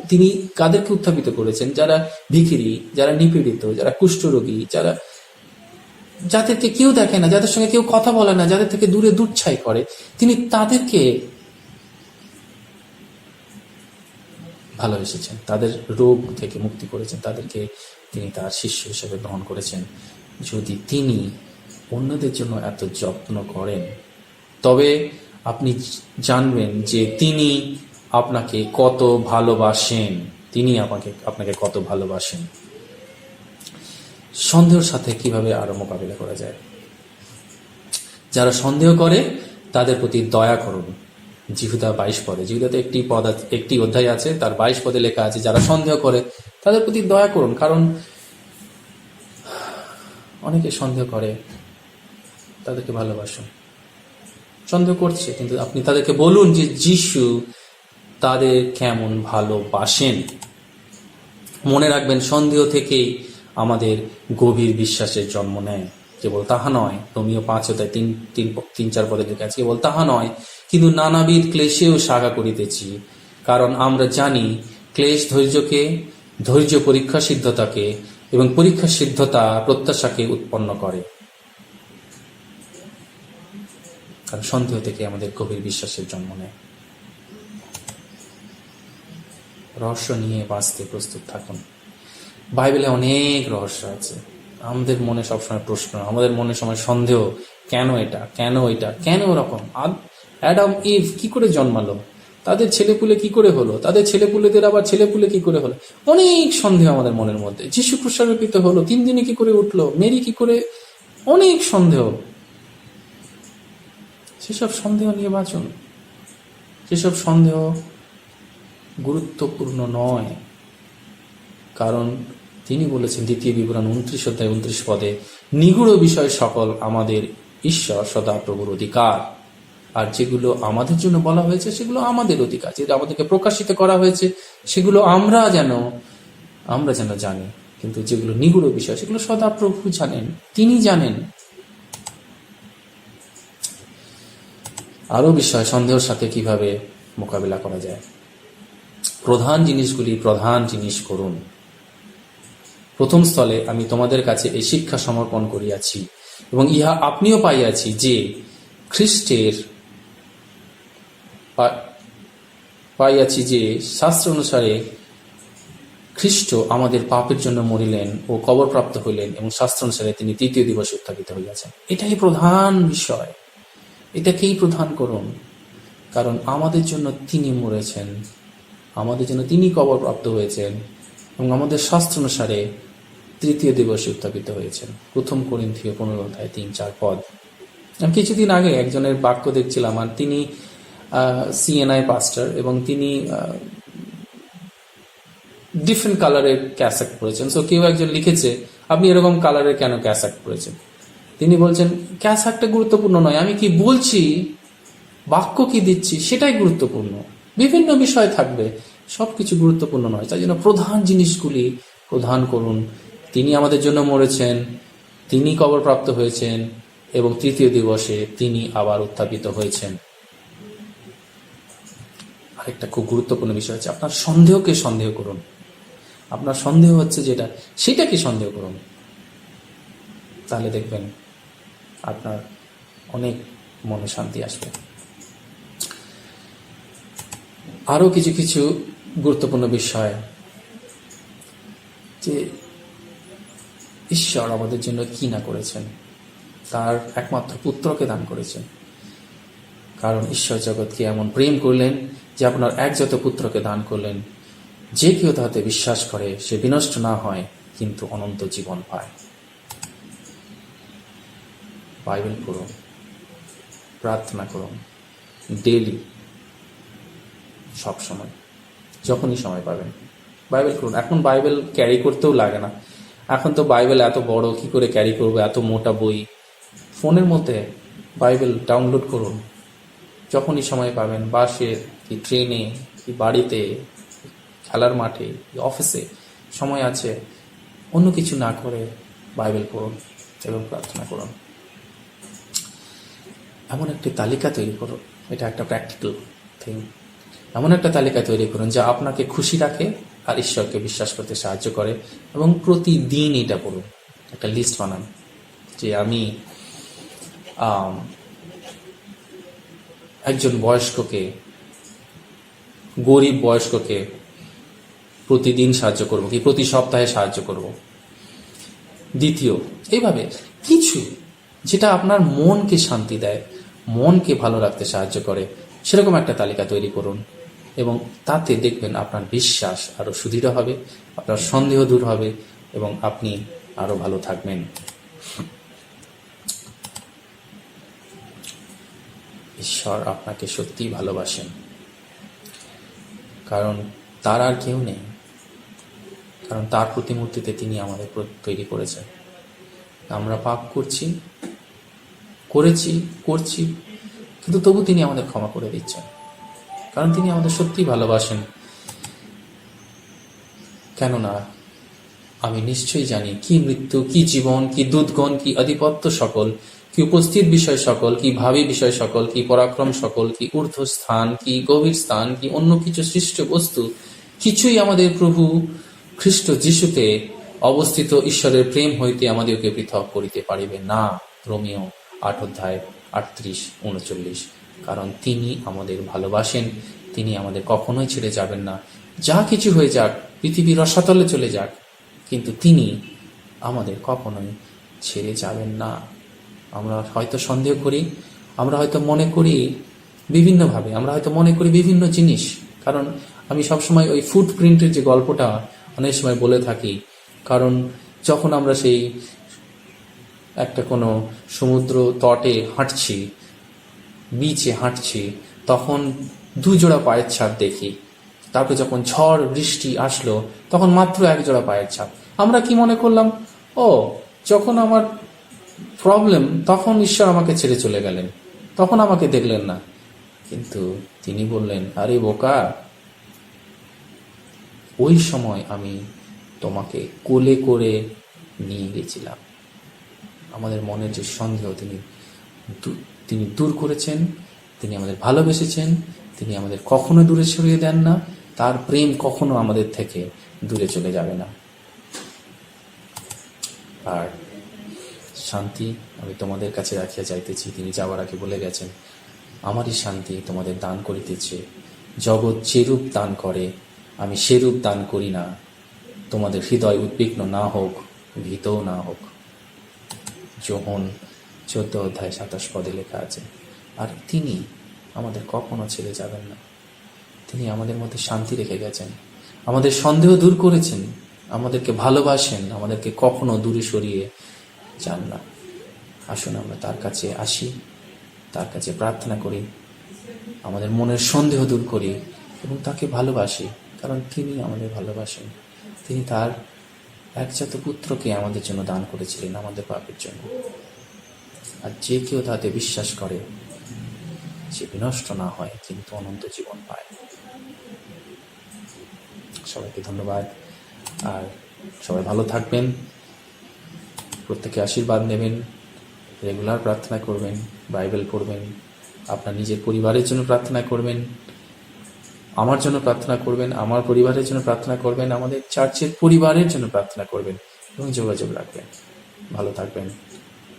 তিনি কাদেরকে উত্থাপিত করেছেন, যারা ভিখিরি, যারা নিপীড়িত, যারা কুষ্ঠরোগী, যাদেরকে কেউ দেখে না, যাদের সঙ্গে কেউ কথা বলে না, যাদের থেকে দূরে দূরছাই করে, তিনি তাদেরকে ভালোবেসেছেন, তাদের রোগ থেকে মুক্তি করেছেন, তাদেরকে তিনি তার শিষ্য হিসেবে গ্রহণ করেছেন। যদি তিনি অন্যদের জন্য এত যত্ন করেন, তবে আপনি জানবেন যে তিনি আপনাকে কত ভালোবাসেন, তিনি আপনাকে কত ভালোবাসেন। সন্দেহের সাথে কিভাবে আরো মোকাবিলা করা যায়? যারা সন্দেহ করে তাদের প্রতি দয়া করুন। জিহুদা 22 পদে, জিহুদাতে একটি অধ্যায় আছে, তার 22 পদে লেখা আছে, যারা সন্দেহ করে তাদের প্রতি দয়া করুন। কারণ অনেকে সন্দেহ করে, তাদেরকে ভালোবাসুন। সন্দেহ করছে, কিন্তু আপনি তাদেরকে বলুন যে যিশু তাদের কেমন ভালোবাসেন। মনে রাখবেন, সন্দেহ থেকেই আমাদের গভীর বিশ্বাসের জন্ম নেয়। কেবল তাহা নয়, রোমীয় 5:3-4 পদে লেখা আছে, কেবল তাহা নয়, কিন্তু নানাবিধ ক্লেশেও সাগা করিতেছি। কারণ আমরা জানি ক্লেশ ধৈর্যকে, ধৈর্য পরীক্ষা সিদ্ধতাকে, এবং পরীক্ষা সিদ্ধতা প্রত্যাশাকে উৎপন্ন করে। কারণ সন্দেহ থেকে আমাদের গভীর বিশ্বাসের জন্ম নেয়। রহস্য নিয়ে বাঁচতে প্রস্তুত থাকুন। বাইবেলে অনেক রহস্য আছে। আমাদের মনে সবসময় প্রশ্ন, আমাদের মনে সময় সন্দেহ, কেন এটা, কেন ওইটা, কেন ওরকম। অ্যাডাম ইভ কি করে জন্মালো, তাদের ছেলেপুলে কি করে হলো, তাদের ছেলেপুলেদের আবার ছেলেপুলে কি করে হলো, অনেক সন্দেহ আমাদের মনের মধ্যে। যিশু ক্রুশারোপিত হলো, 3 দিনে কি করে উঠলো, মেরি কি করে, অনেক সন্দেহ। সেসব সন্দেহ নিয়ে বাঁচুন। সেসব সন্দেহ গুরুত্বপূর্ণ নয়, কারণ তিনি বলেছেন 2 বিবরণ 29 পদে, নিগূঢ় বিষয় সকল আমাদের ঈশ্বর সদাপ্রভুর অধিকার। আর যেগুলো আমাদের জন্য বলা হয়েছে সেগুলো আমাদের অধিকার, যেটা আমাদেরকে প্রকাশিত করা হয়েছে সেগুলো আমরা যেন জানি। কিন্তু যেগুলো নিগূঢ় বিষয় সেগুলো সদাপ্রভু জানেন, তিনি জানেন। আরো বিষয়, সন্দেহের সাথে কিভাবে মোকাবিলা করা যায়। প্রধান জিনিস করুন। প্রথম স্থলে আমি তোমাদের কাছে এই শিক্ষা সমর্পণ করিয়াছি, এবং ইহা আপনিও পাইয়াছি, যে খ্রিস্টের শাস্ত্র অনুসারে খ্রিস্ট আমাদের পাপের জন্য মরিলেন ও কবরপ্রাপ্ত হইলেন, এবং শাস্ত্র অনুসারে তিনি 3য় দিবসে উত্থাপিত হইয়াছেন। এটাই প্রধান বিষয়, এটাকেই প্রধান করুন। কারণ আমাদের জন্য তিনি মরেছেন, আমাদের জন্য তিনি কবরপ্রাপ্ত হয়েছেন, এবং আমাদের শাস্ত্র অনুসারে 3য় দিবসে উত্থাপিত হয়েছেন। 1 করিন্থীয় 15:3-4 পদ। আমি কিছুদিন আগে একজনের বাক্য দেখছিলাম, আর তিনি CNI পাস্টার, এবং তিনি ডিফারেন্ট কালারের ক্যাসেট পরেছেন। সো কেউ একজন লিখেছে, আপনি এরকম কালারের কেন ক্যাসেট পরেছেন? তিনি বলছেন, ক্যাসেটটা গুরুত্বপূর্ণ নয়, আমি কি বলছি, বাক্য কি দিচ্ছি সেটাই গুরুত্বপূর্ণ। বিভিন্ন বিষয় থাকবে, সবকিছু গুরুত্বপূর্ণ নয়। তাই জন্য প্রধান জিনিসগুলি প্রধান করুন। তিনি আমাদের জন্য মরেছেন, তিনি কবরপ্রাপ্ত হয়েছেন, এবং 3য় দিবসে তিনি আবার উত্থাপিত হয়েছেন। আরেকটা খুব গুরুত্বপূর্ণ বিষয় হচ্ছে, আপনার সন্দেহকে সন্দেহ করুন। আপনার সন্দেহ হচ্ছে যেটা, সেটাকে সন্দেহ করুন। তাহলে দেখবেন আপনার অনেক মনে শান্তি আসবে। আরো কিছু গুরুত্বপূর্ণ বিষয়, যে ঈশ্বর আমাদের জন্য কি না করেছেন, তার একমাত্র পুত্রকে দান করেছেন। কারণ ঈশ্বর জগৎকে এমন প্রেম করলেন যে আপনার একজাত পুত্রকে দান করলেন, যে কেউ তাহাতে বিশ্বাস করে সে বিনষ্ট না হয়, কিন্তু অনন্ত জীবন পায়। বাইবেল পড়ুন, প্রার্থনা করুন ডেইলি, সব সময়, যখনই সময় পাবেন বাইবেল করুন। এখন বাইবেল ক্যারি করতেও লাগে না, এখন তো বাইবেল এত বড়, কি করে ক্যারি করবো এত মোটা বই। ফোনের মধ্যে বাইবেল ডাউনলোড করুন, যখনই সময় পাবেন, বাসে কি ট্রেনে কি বাড়িতে, খেলার মাঠে কি অফিসে সময় আছে, অন্য কিছু না করে বাইবেল পড়ুন এবং প্রার্থনা করুন। এমন একটি তালিকা তৈরি করুন, এটা একটা প্র্যাকটিক্যাল থিং। এমন একটা তালিকা তৈরি করুন যা আপনাকে খুশি রাখে আর ঈশ্বরকে বিশ্বাস করতে সাহায্য করে, এবং প্রতিদিন এটা পড়ুন। একটা লিস্ট বানান যে আমি একজন গরিব বয়স্ককে প্রতিদিন সাহায্য করব, কি প্রতি সপ্তাহে সাহায্য করব। দ্বিতীয়, এইভাবে কিছু যেটা আপনার মনকে শান্তি দেয়, মনকে ভালো রাখতে সাহায্য করে, সেরকম একটা তালিকা তৈরি করুন, এবং তাতে দেখবেন আপনার বিশ্বাস আরো সুদৃঢ় হবে, আপনার সন্দেহ দূর হবে, এবং আপনি আরো ভালো থাকবেন। ঈশ্বর আপনাকে সত্যিই ভালোবাসেন, কারণ তার আর কেউ নেই, কারণ তার প্রতিমূর্তিতে তিনি আমাদের তৈরি করেছেন। আমরা পাপ করছি, কিন্তু তবু তিনি আমাদের ক্ষমা করে দিচ্ছেন, কারণ তিনি আমাদের সত্যিই ভালোবাসেন। কেননা আমি নিশ্চয়ই জানি কি মৃত্যু, কি জীবন, কি দুধগণ, কি আধিপত্য সকল, কি উপস্থিত বিষয় সকল, কি ভাবী বিষয় সকল, কি পরাক্রম সকল, কি ঊর্ধ্বস্থান, কি গভীর স্থান, কি অন্য কিছু সৃষ্ট বস্তু, কিছুই আমাদের প্রভু খ্রিস্ট যিশুতে অবস্থিত ঈশ্বরের প্রেম হইতে আমাদেরকে পৃথক করিতে পারিবে না। রোমিও 8:38-39। কারণ তিনি আমাদের ভালোবাসেন, তিনি আমাদের কখনোই ছেড়ে যাবেন না। যা কিছু হয়ে যাক, পৃথিবীর রসাতলে চলে যাক, কিন্তু তিনি আমাদের কখনোই ছেড়ে যাবেন না। আমরা হয়তো সন্দেহ করি, আমরা হয়তো মনে করি বিভিন্নভাবে, আমরা হয়তো মনে করি বিভিন্ন জিনিস। কারণ আমি সবসময় ওই ফুটপ্রিন্টের যে গল্পটা অনেক সময় বলে থাকি, কারণ যখন আমরা সেই একটা কোনো সমুদ্র তটে হাঁটছি, বিচে হাঁটছি, তখন দুজোড়া পায়ের ছাপ দেখি। তারপরে যখন ঝড় বৃষ্টি আসলো, তখন মাত্র এক জোড়া পায়ের ছাপ। আমরা কি মনে করলাম, ও যখন আমার প্রবলেম, তখন ঈশ্বর আমাকে ছেড়ে চলে গেলেন, তখন আমাকে দেখলেন না। কিন্তু তিনি বললেন, আরে বোকা, ওই সময় আমি তোমাকে কোলে করে নিয়ে গেছিলাম। আমাদের মনের যে সন্দেহ তিনি দূর করেছেন, তিনি আমাদের ভালোবেসেছেন, তিনি আমাদের কখনো দূরে সরিয়ে দেন না, তার প্রেম কখনো আমাদের থেকে দূরে চলে যাবে না। আর শান্তি আমি তোমাদের কাছে রাখিয়া যাইতেছি, তিনি যাওয়ার আগে বলে গেছেন, আমারই শান্তি তোমাদের দান করিতেছে। জগৎ যেরূপ দান করে আমি সেরূপ দান করি না, তোমাদের হৃদয় উদ্বিগ্ন না হোক, ভীতও না হোক। যোহন 14:27 লেখা আছে। আর তিনি আমাদের কখনো ছেড়ে যাবেন না, তিনি আমাদের মধ্যে শান্তি রেখে গেছেন, আমাদের সন্দেহ দূর করেছেন, আমাদেরকে ভালোবাসেন, আমাদেরকে কখনো দূরে সরিয়ে যান না। আসুন আমরা তার কাছে আসি, তার কাছে প্রার্থনা করি, আমাদের মনের সন্দেহ দূর করি এবং তাকে ভালোবাসি, কারণ তিনি আমাদের ভালোবাসেন। তিনি তার একজাত পুত্রকে আমাদের জন্য দান করেছিলেন, আমাদের পাপের জন্য। আর যে কেউ তাতে বিশ্বাস করে সে বিনষ্ট না হয়, কিন্তু অনন্ত জীবন পায়। সবাইকে ধন্যবাদ, আর সবাই ভালো থাকবেন, প্রত্যেকে আশীর্বাদ নেবেন, রেগুলার প্রার্থনা করবেন, বাইবেল পড়বেন, আপনার নিজের পরিবারের জন্য প্রার্থনা করবেন, আমার জন্য প্রার্থনা করবেন, আমার পরিবারের জন্য প্রার্থনা করবেন, আমাদের চার্চের পরিবারের জন্য প্রার্থনা করবেন এবং যোগাযোগ রাখবেন। ভালো থাকবেন।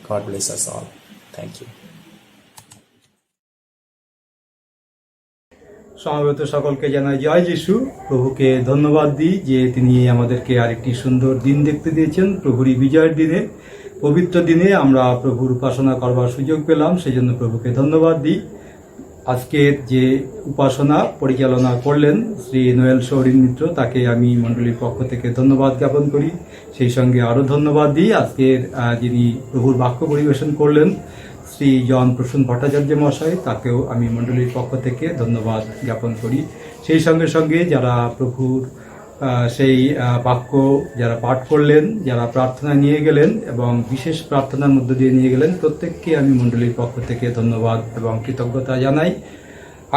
God bless us all. Thank you. সমবেত সকলকে জানাই জয় যিশু। প্রভুকে ধন্যবাদ দিই যে তিনি আমাদেরকে আরেকটি সুন্দর দিন দেখতে দিয়েছেন। প্রভুরই বিজয়ের দিনে, পবিত্র দিনে আমরা প্রভুর উপাসনা করবার সুযোগ পেলাম, সেই জন্য প্রভুকে ধন্যবাদ দিই। আজকের যে উপাসনা পরিচালনা করলেন শ্রী নোয়েল সৌরিন মিত্র, তাকে আমি মণ্ডলীর পক্ষ থেকে ধন্যবাদ জ্ঞাপন করি। সেই সঙ্গে আরও ধন্যবাদ দিই আজকের যিনি প্রভুর বাক্য পরিবেশন করলেন শ্রী জন প্রসূন ভট্টাচার্য মহাশয়, তাকেও আমি মণ্ডলীর পক্ষ থেকে ধন্যবাদ জ্ঞাপন করি। সেই সঙ্গে সঙ্গে যারা প্রভুর সেই বাক্য যারা পাঠ করলেন, যারা প্রার্থনা নিয়ে গেলেন এবং বিশেষ প্রার্থনার মধ্য দিয়ে নিয়ে গেলেন, প্রত্যেককে আমি মণ্ডলীর পক্ষ থেকে ধন্যবাদ এবং কৃতজ্ঞতা জানাই।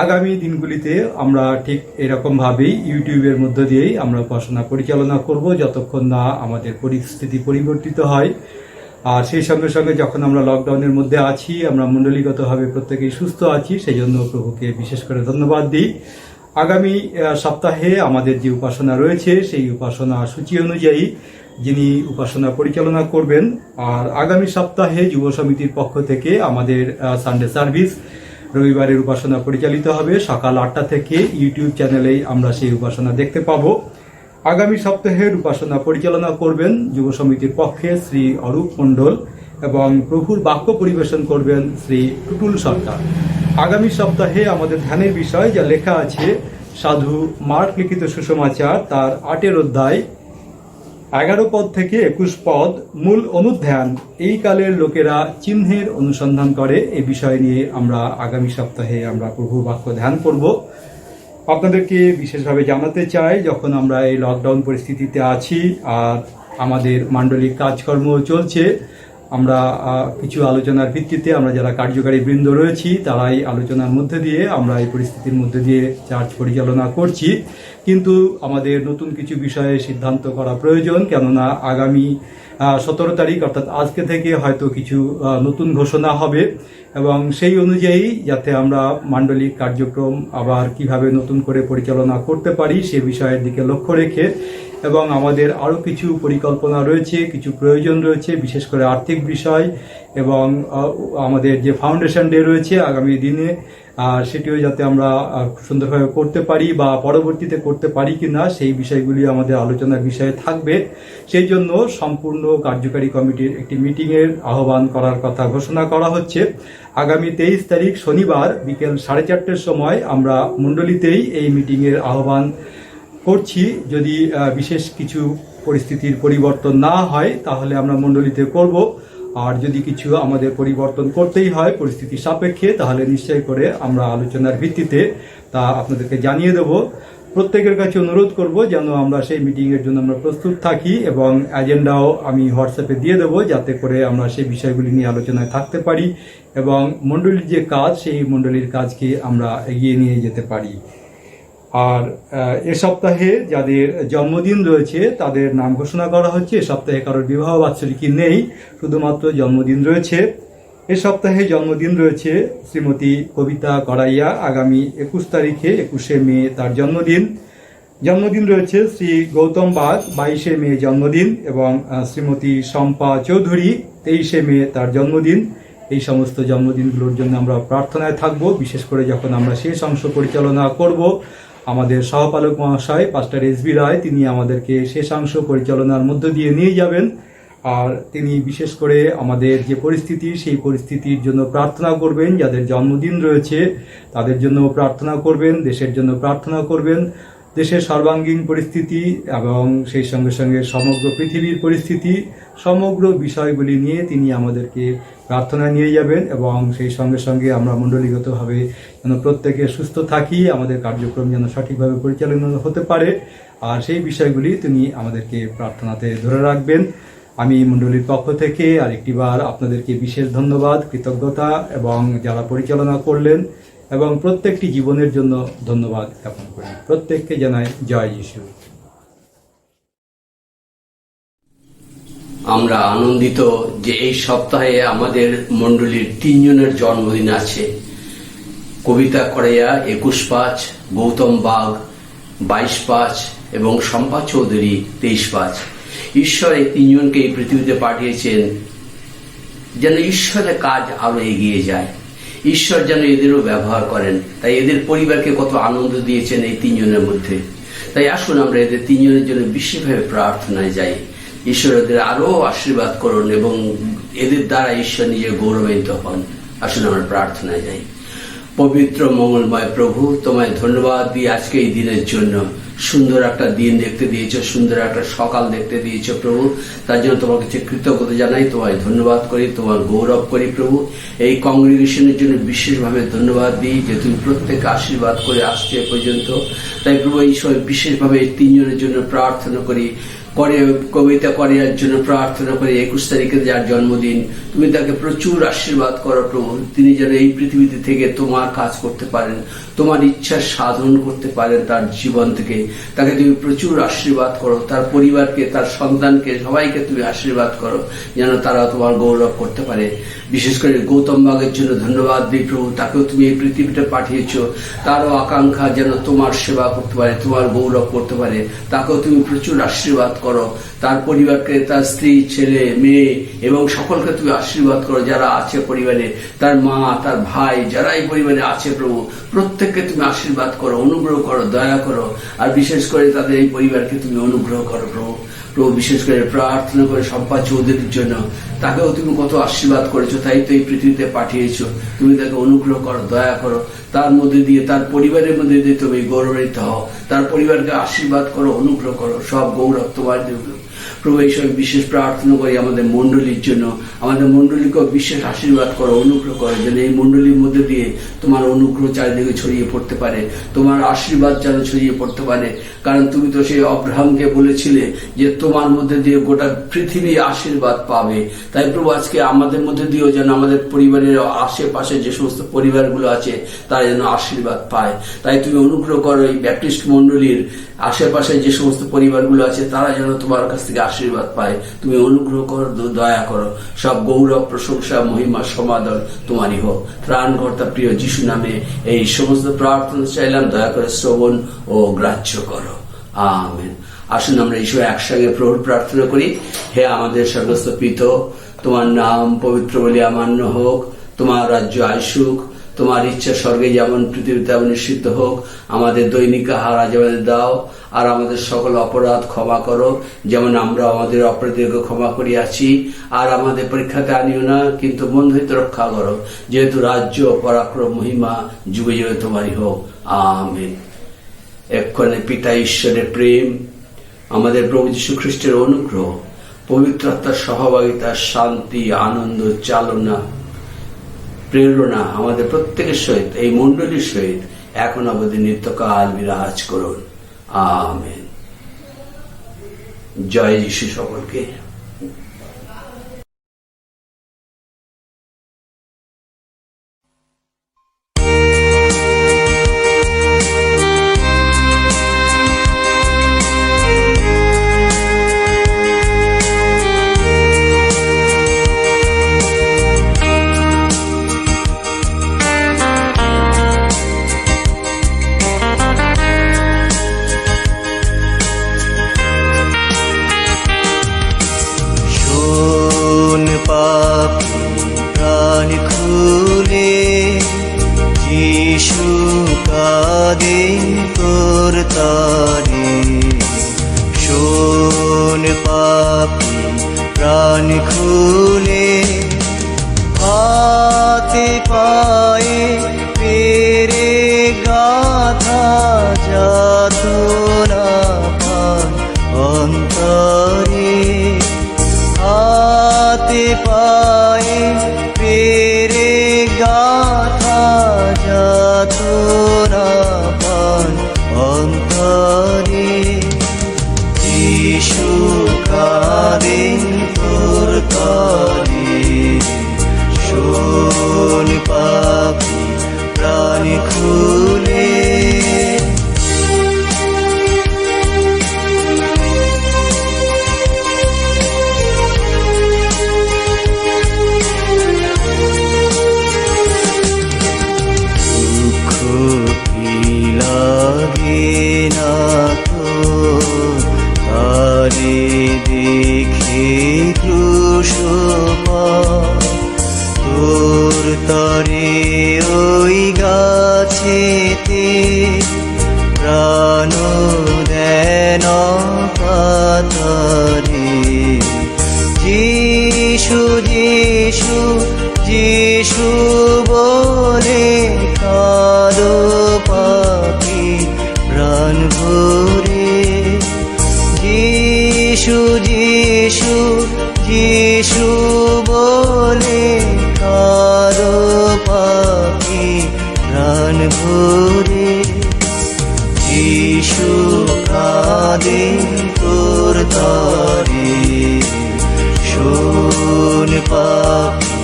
আগামী দিনগুলিতে আমরা ঠিক এরকমভাবেই ইউটিউবের মধ্য দিয়েই আমরা উপাসনা পরিচালনা করব, যতক্ষণ না আমাদের পরিস্থিতি পরিবর্তিত হয়। আর সেই সঙ্গে সঙ্গে যখন আমরা লকডাউনের মধ্যে আছি, আমরা মণ্ডলীগতভাবে প্রত্যেকেই সুস্থ আছি, সেই জন্য প্রভুকে বিশেষ করে ধন্যবাদ দিই। আগামী সপ্তাহে আমাদের যে উপাসনা রয়েছে, সেই উপাসনা সূচি অনুযায়ী যিনি উপাসনা পরিচালনা করবেন, আর আগামী সপ্তাহে যুব সমিতির পক্ষ থেকে আমাদের সানডে সার্ভিস রবিবারের উপাসনা পরিচালিত হবে সকাল 8টা থেকে। ইউটিউব চ্যানেলেই আমরা সেই উপাসনা দেখতে পাবো। আগামী সপ্তাহের উপাসনা পরিচালনা করবেন যুব সমিতির পক্ষে শ্রী অরূপ মণ্ডল এবং প্রভুর বাক্য পরিবেশন করবেন শ্রী টুটুল সরকার। আগামী সপ্তাহে আমাদের ধ্যানের বিষয় যা লেখা আছে, সাধু মার্ক লিখিত সুসমাচার তার 8 অধ্যায় 11 পদ থেকে 21 পদ, মূল অনুধ্যান, এই কালের লোকেরা চিহ্নের অনুসন্ধান করে। এই বিষয় নিয়ে আমরা আগামী সপ্তাহে আমরা প্রভুর বাক্য ধ্যান করব। আপনাদেরকে বিশেষভাবে জানাতে চাই, যখন আমরা এই লকডাউন পরিস্থিতিতে আছি আর আমাদের মান্ডলিক কাজকর্ম চলছে, আমরা কিছু আলোচনার ভিত্তিতে আমরা যারা কার্যকারী বৃন্দ রয়েছি তারাই আলোচনার মধ্যে দিয়ে আমরা এই পরিস্থিতির মধ্যে দিয়ে চার্চ পরিচালনা করছি। কিন্তু আমাদের নতুন কিছু বিষয়ে সিদ্ধান্ত করা প্রয়োজন, কেননা আগামী 17 তারিখ অর্থাৎ আজকে থেকে হয়তো কিছু নতুন ঘোষণা হবে এবং সেই অনুযায়ী যাতে আমরা মান্ডলিক কার্যক্রম আবার কিভাবে নতুন করে পরিচালনা করতে পারি সে বিষয়ের দিকে লক্ষ্য রেখে, এবং আমাদের আরও কিছু পরিকল্পনা রয়েছে, কিছু প্রয়োজন রয়েছে, বিশেষ করে আর্থিক বিষয়, এবং আমাদের যে ফাউন্ডেশন ডে রয়েছে আগামী দিনে, আর সেটিও যাতে আমরা সুন্দরভাবে করতে পারি বা পরবর্তীতে করতে পারি কিনা সেই বিষয়গুলি আমাদের আলোচনার বিষয়ে থাকবে। সেই জন্য সম্পূর্ণ কার্যকারী কমিটির একটি মিটিংয়ের আহ্বান করার কথা ঘোষণা করা হচ্ছে। আগামী 23 তারিখ শনিবার বিকেল 4:30টার সময় আমরা মণ্ডলীতেই এই মিটিংয়ের আহ্বান করছি। যদি বিশেষ কিছু পরিস্থিতির পরিবর্তন না হয় তাহলে আমরা মণ্ডলীতে করব, আর যদি কিছু আমাদের পরিবর্তন করতেই হয় পরিস্থিতি সাপেক্ষে তাহলে নিশ্চয় করে আমরা আলোচনার ভিত্তিতে তা আপনাদেরকে জানিয়ে দেব। প্রত্যেকের কাছে অনুরোধ করব যেন আমরা সেই মিটিংয়ের জন্য আমরা প্রস্তুত থাকি, এবং এজেন্ডাও আমি হোয়াটসঅ্যাপে দিয়ে দেবো যাতে করে আমরা সেই বিষয়গুলি নিয়ে আলোচনায় থাকতে পারি এবং মণ্ডলীর যে কাজ সেই মণ্ডলীর কাজকে আমরা এগিয়ে নিয়ে যেতে পারি। আর এ সপ্তাহে যাদের জন্মদিন রয়েছে তাদের নাম ঘোষণা করা হচ্ছে। এ সপ্তাহে কারোর বিবাহ বাৎসরিকী নেই, শুধুমাত্র জন্মদিন রয়েছে। এ সপ্তাহে জন্মদিন রয়েছে শ্রীমতী কবিতা করাইয়া, আগামী 21 তারিখে 21শে মে তার জন্মদিন। জন্মদিন রয়েছে শ্রী গৌতম বাগ, 22শে মে জন্মদিন, এবং শ্রীমতী শম্পা চৌধুরী 23শে মে তার জন্মদিন। এই সমস্ত জন্মদিনগুলোর জন্য আমরা প্রার্থনায় থাকব, বিশেষ করে যখন আমরা শেষ অংশ পরিচালনা করব। আমাদের সহপালক মহাশয় পাস্টার এসবি রায় তিনি আমাদেরকে শেষাংশ পরিচালনার মধ্য দিয়ে নিয়ে যাবেন, আর তিনি বিশেষ করে আমাদের যে পরিস্থিতি সেই পরিস্থিতির জন্য প্রার্থনা করবেন। যাদের জন্মদিন রয়েছে তাদের জন্য প্রার্থনা করবেন, দেশের জন্য প্রার্থনা করবেন। দেশের সর্বাঙ্গীন পরিস্থিতি এবং সেই সঙ্গে সঙ্গে সমগ্র পৃথিবীর পরিস্থিতি, সমগ্র বিষয়গুলি নিয়ে তিনি আমাদেরকে প্রার্থনা নিয়ে যাবেন, এবং সেই সঙ্গে সঙ্গে আমরা মণ্ডলীগতভাবে যেন প্রত্যেকে সুস্থ থাকি, আমাদের কার্যক্রম যেন সঠিকভাবে পরিচালনা হতে পারে, আর সেই বিষয়গুলি তিনি আমাদেরকে প্রার্থনাতে ধরে রাখবেন। আমি মণ্ডলীর পক্ষ থেকে আরেকটিবার আপনাদেরকে বিশেষ ধন্যবাদ, কৃতজ্ঞতা এবং যারা পরিচালনা করলেন এবং প্রত্যেকটি জীবনের জন্য ধন্যবাদ জ্ঞাপন করি। প্রত্যেককে জানাই জয় যিশু। আমরা আনন্দিত যে এই সপ্তাহে আমাদের মণ্ডলীর 3 জনের জন্মদিন আছে। কবিতা করাইয়া 21/5, গৌতম বাগ 22/5 এবং শম্পা চৌধুরী 23/5। ঈশ্বর এই 3 জনকে এই পৃথিবীতে পাঠিয়েছেন যেন ঈশ্বরের কাজ আরো এগিয়ে যায়, ঈশ্বর যেন এদেরও ব্যবহার করেন। তাই এদের পরিবারকে কত আনন্দ দিয়েছেন এই 3 জনের মধ্যে। তাই আসুন আমরা এদের 3 জনের জন্য বিশেষভাবে প্রার্থনায় যাই। ঈশ্বর এদের আরো আশীর্বাদ করুন এবং এদের দ্বারা ঈশ্বর নিজে গৌরবান্বিত হন। আসুন আমরা প্রার্থনায় যাই। পবিত্র মঙ্গলময় প্রভু, তোমায় ধন্যবাদ দিই আজকে এই দিনের জন্য। সুন্দর একটা দিন দেখতে দিয়েছো, সুন্দর একটা সকাল দেখতে দিয়েছো প্রভু, তার জন্য তোমার কাছে কৃতজ্ঞতা জানাই, তোমায় ধন্যবাদ করি, তোমার গৌরব করি প্রভু। এই কংগ্রিগেশনের জন্য বিশেষভাবে ধন্যবাদ দিই যে তুমি প্রত্যেককে আশীর্বাদ করে আসছে এ পর্যন্ত। তাই প্রভু এই সময় বিশেষভাবে এই তিনজনের জন্য প্রার্থনা করি। কবিতা করিয়ার জন্য প্রার্থনা করি, 21 তারিখে যার জন্মদিন, তুমি তাকে প্রচুর আশীর্বাদ করো প্রভু। তিনি যেন এই পৃথিবীতে থেকে তোমার কাজ করতে পারেন, তোমার ইচ্ছা সাধন করতে পারেন তার জীবন থেকে। তাকে তুমি প্রচুর আশীর্বাদ করো, তার পরিবারকে, তার সন্তানকে, সবাইকে তুমি আশীর্বাদ করো যেন তারা তোমার গৌরব করতে পারে। বিশেষ করে গৌতম বাগের জন্য ধন্যবাদ দিই প্রভু, তাকেও তুমি এই পৃথিবীতে পাঠিয়েছো। তারও আকাঙ্ক্ষা যেন তোমার সেবা করতে পারে, তোমার গৌরব করতে পারে, তাকেও তুমি প্রচুর আশীর্বাদ করো। তার পরিবারকে, তার স্ত্রী, ছেলে, মেয়ে এবং সকলকে তুমি আশীর্বাদ করো যারা আছে পরিবারে, তার মা, তার ভাই, যারা এই পরিবারে আছে প্রভু, প্রত্যেককে তুমি আশীর্বাদ করো, অনুগ্রহ করো, দয়া করো। আর বিশেষ করে তাদের এই পরিবারকে তুমি অনুগ্রহ করো প্রভু। প্রভু বিশেষ করে প্রার্থনা করে সম্পা চৌধুরীর জন্য, তাকেও তুমি কত আশীর্বাদ করেছো, তাই তো এই পৃথিবীতে পাঠিয়েছো। তুমি তাকে অনুগ্রহ করো, দয়া করো, তার মধ্যে দিয়ে, তার পরিবারের মধ্যে দিয়ে তুমি গৌরবান্বিত হও, তার পরিবারকে আশীর্বাদ করো, অনুগ্রহ করো, সব গৌরব তোমার দেব প্রভু। এই সময় বিশেষ প্রার্থনা করি আমাদের মন্ডলীর জন্য, আমাদের মন্ডলীকেও বিশেষ আশীর্বাদ করো, অনুগ্রহ করো, যেন এই মন্ডলীর মধ্যে দিয়ে তোমার অনুগ্রহ চারিদিকে ছড়িয়ে পড়তে পারে, তোমার আশীর্বাদ যেন ছড়িয়ে পড়তে পারে। কারণ তুমি তো সেই অব্রাহামকে বলেছিলে যে তোমার মধ্যে দিয়ে গোটা পৃথিবী আশীর্বাদ পাবে। তাই প্রভু আজকে আমাদের মধ্যে দিয়েও যেন আমাদের পরিবারের আশেপাশে যে সমস্ত পরিবারগুলো আছে তারা যেন আশীর্বাদ পায়। তাই তুমি অনুগ্রহ করো এই ব্যাপটিস্ট মন্ডলীর আশেপাশে যে সমস্ত পরিবারগুলো আছে তারা যেন তোমার কাছ থেকে আশীর্বাদ পায়। তুমি অনুগ্রহ করো, দয়া করো, সব গৌরব, প্রশংসা, মহিমা, সমাদর তোমারই হোক। ত্রাণকর্তা প্রিয় যিশু নামে এই সমস্ত প্রার্থনা চাইলাম, দয়া করে শ্রবণ ও গ্রাহ্য করো, আমেন। আসুন আমরা ঈশ্বর একসঙ্গে প্রভুর প্রার্থনা করি। হে আমাদের স্বর্গস্থ পিতা, তোমার নাম পবিত্র বলে মান্য হোক, তোমার রাজ্য আসুক, তোমার ইচ্ছা স্বর্গে যেমন পৃথিবীতে তেমন সিদ্ধ হোক। আমাদের দৈনিক আহার আজ আমাদের দাও, আর আমাদের সকল অপরাধ ক্ষমা করো যেমন আমরা আমাদের অপরাধীকে ক্ষমা করিয়াছি। আর আমাদের পরীক্ষাতে আনিও না, কিন্তু বন্ধ হইতে রক্ষা করো, যেহেতু রাজ্য, পরাক্রম, মহিমা যুগে যুগে তোমারই হোক, আমেন। এক্ষণে পিতা ঈশ্বরের প্রেম, আমাদের প্রভু যীশু খ্রিস্টের অনুগ্রহ, পবিত্র আত্মার সহভাগিতা, শান্তি, আনন্দ, চালনা, প্রেরণা আমাদের প্রত্যেকের সহিত, এই মণ্ডলীর সহিত এখন অবধি নিত্যকাল বিরাজ করুন, আমেন। জয় যীশু সকলকে। প্রাণ খুলে হাতে পায়ে পেরে গাথা যাতনা পান অন্তরে, হাতে পায়ে পেরে গাথা যাতনা পান অন্তরে। যিশু কাঁদেন তোর তরে, শোন পাপী প্রাণ খুলে। দুঃখ কি লাগে না তোর, তারে দেখে ক্রুশপাত, তোর তরে ওই গাছেতে প্রাণ দেন কাতরে। যিশু যিশু যিশু বলে যিশু বলে কারো পাখি প্রাণ ভরে, যিশু কাঁদে তোর তরে, শোন পাখি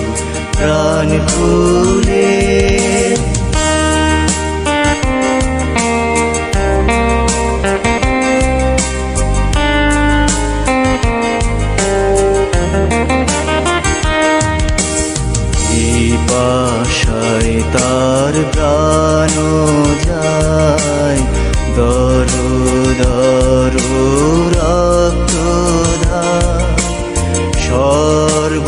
প্রাণ খুলে। পাশায় তার প্রাণ যায়, দরু দরু রক্ত ধার, সর্ব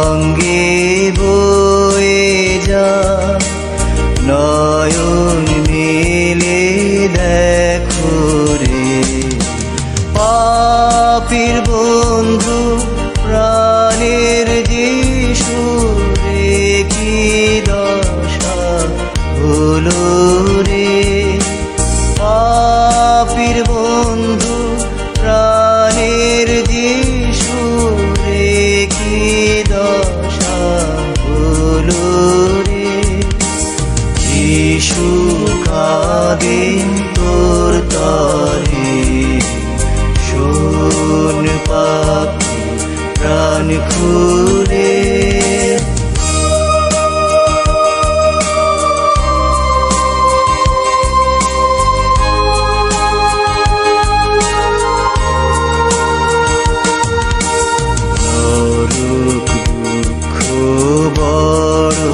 অঙ্গে বয়ে যায়, নয়ন মেলে দেখো রে, পাপীর বন্ধু প্রাণের যিশু রে, কি দশা হলো রে, পাপীর বন্ধু প্রাণের যিশু রে, কি দশা হলো রে, যিশু কাঁদেন তোর তরে, শোন পাপী প্রাণ খুলে। নরক দুঃখ বড়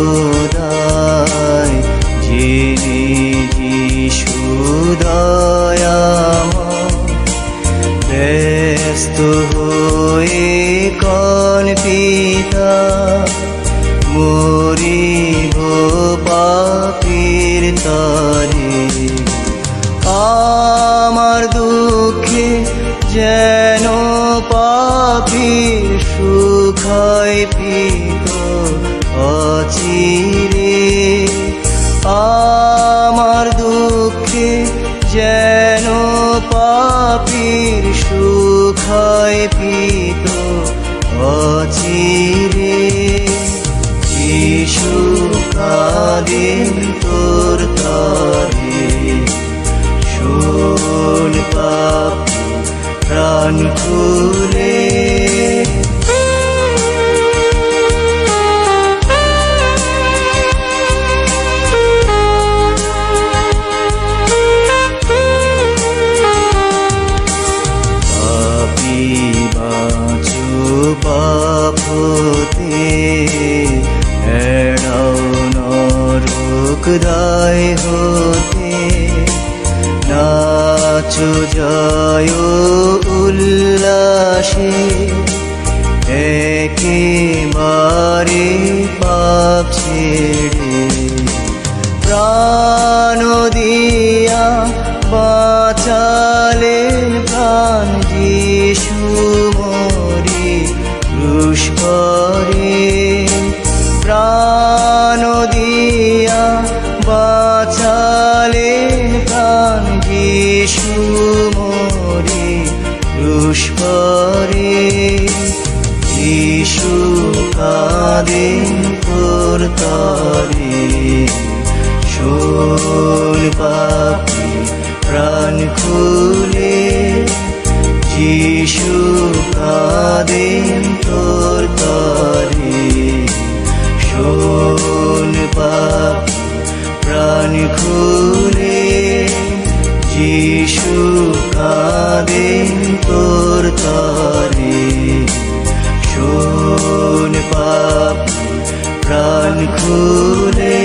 দায়, জেনে যিশু দয়াময়, ব্যস্ত হয়ে কন পিতা, মরিব পাপীর তরে, আমার দুঃখে যেন পাপীর সুখায় পিত অচিরে, আমার দুঃখে যেন পাপীর সুখায় পিত অচিরে, যিশু কাঁদেন তোর তরে, শোন পাপী প্রাণ খুলে। পাপী বাঁচো পাপ হতে, এড়াও নরক দায় হতে, নাচো জয় উল্লাসে, একেবারে পাপ ছেড়ে, প্রাণ দিয়া বাঁচালেন প্রাণ যিশু মরি ক্রুশ করে, প্রাণ দিয়া বাঁচালেন প্রাণ যিশু মরি ক্রুশ করে, যিশু কাঁদেন তোর তরে, শোন পাপী প্রাণ খুলে, যিশু কাঁদেন তোর তরে, শোন পাপী প্রাণ খুলে, যিশু কাঁদেন তোর তরে, শোন পাপী প্রাণ খুলে।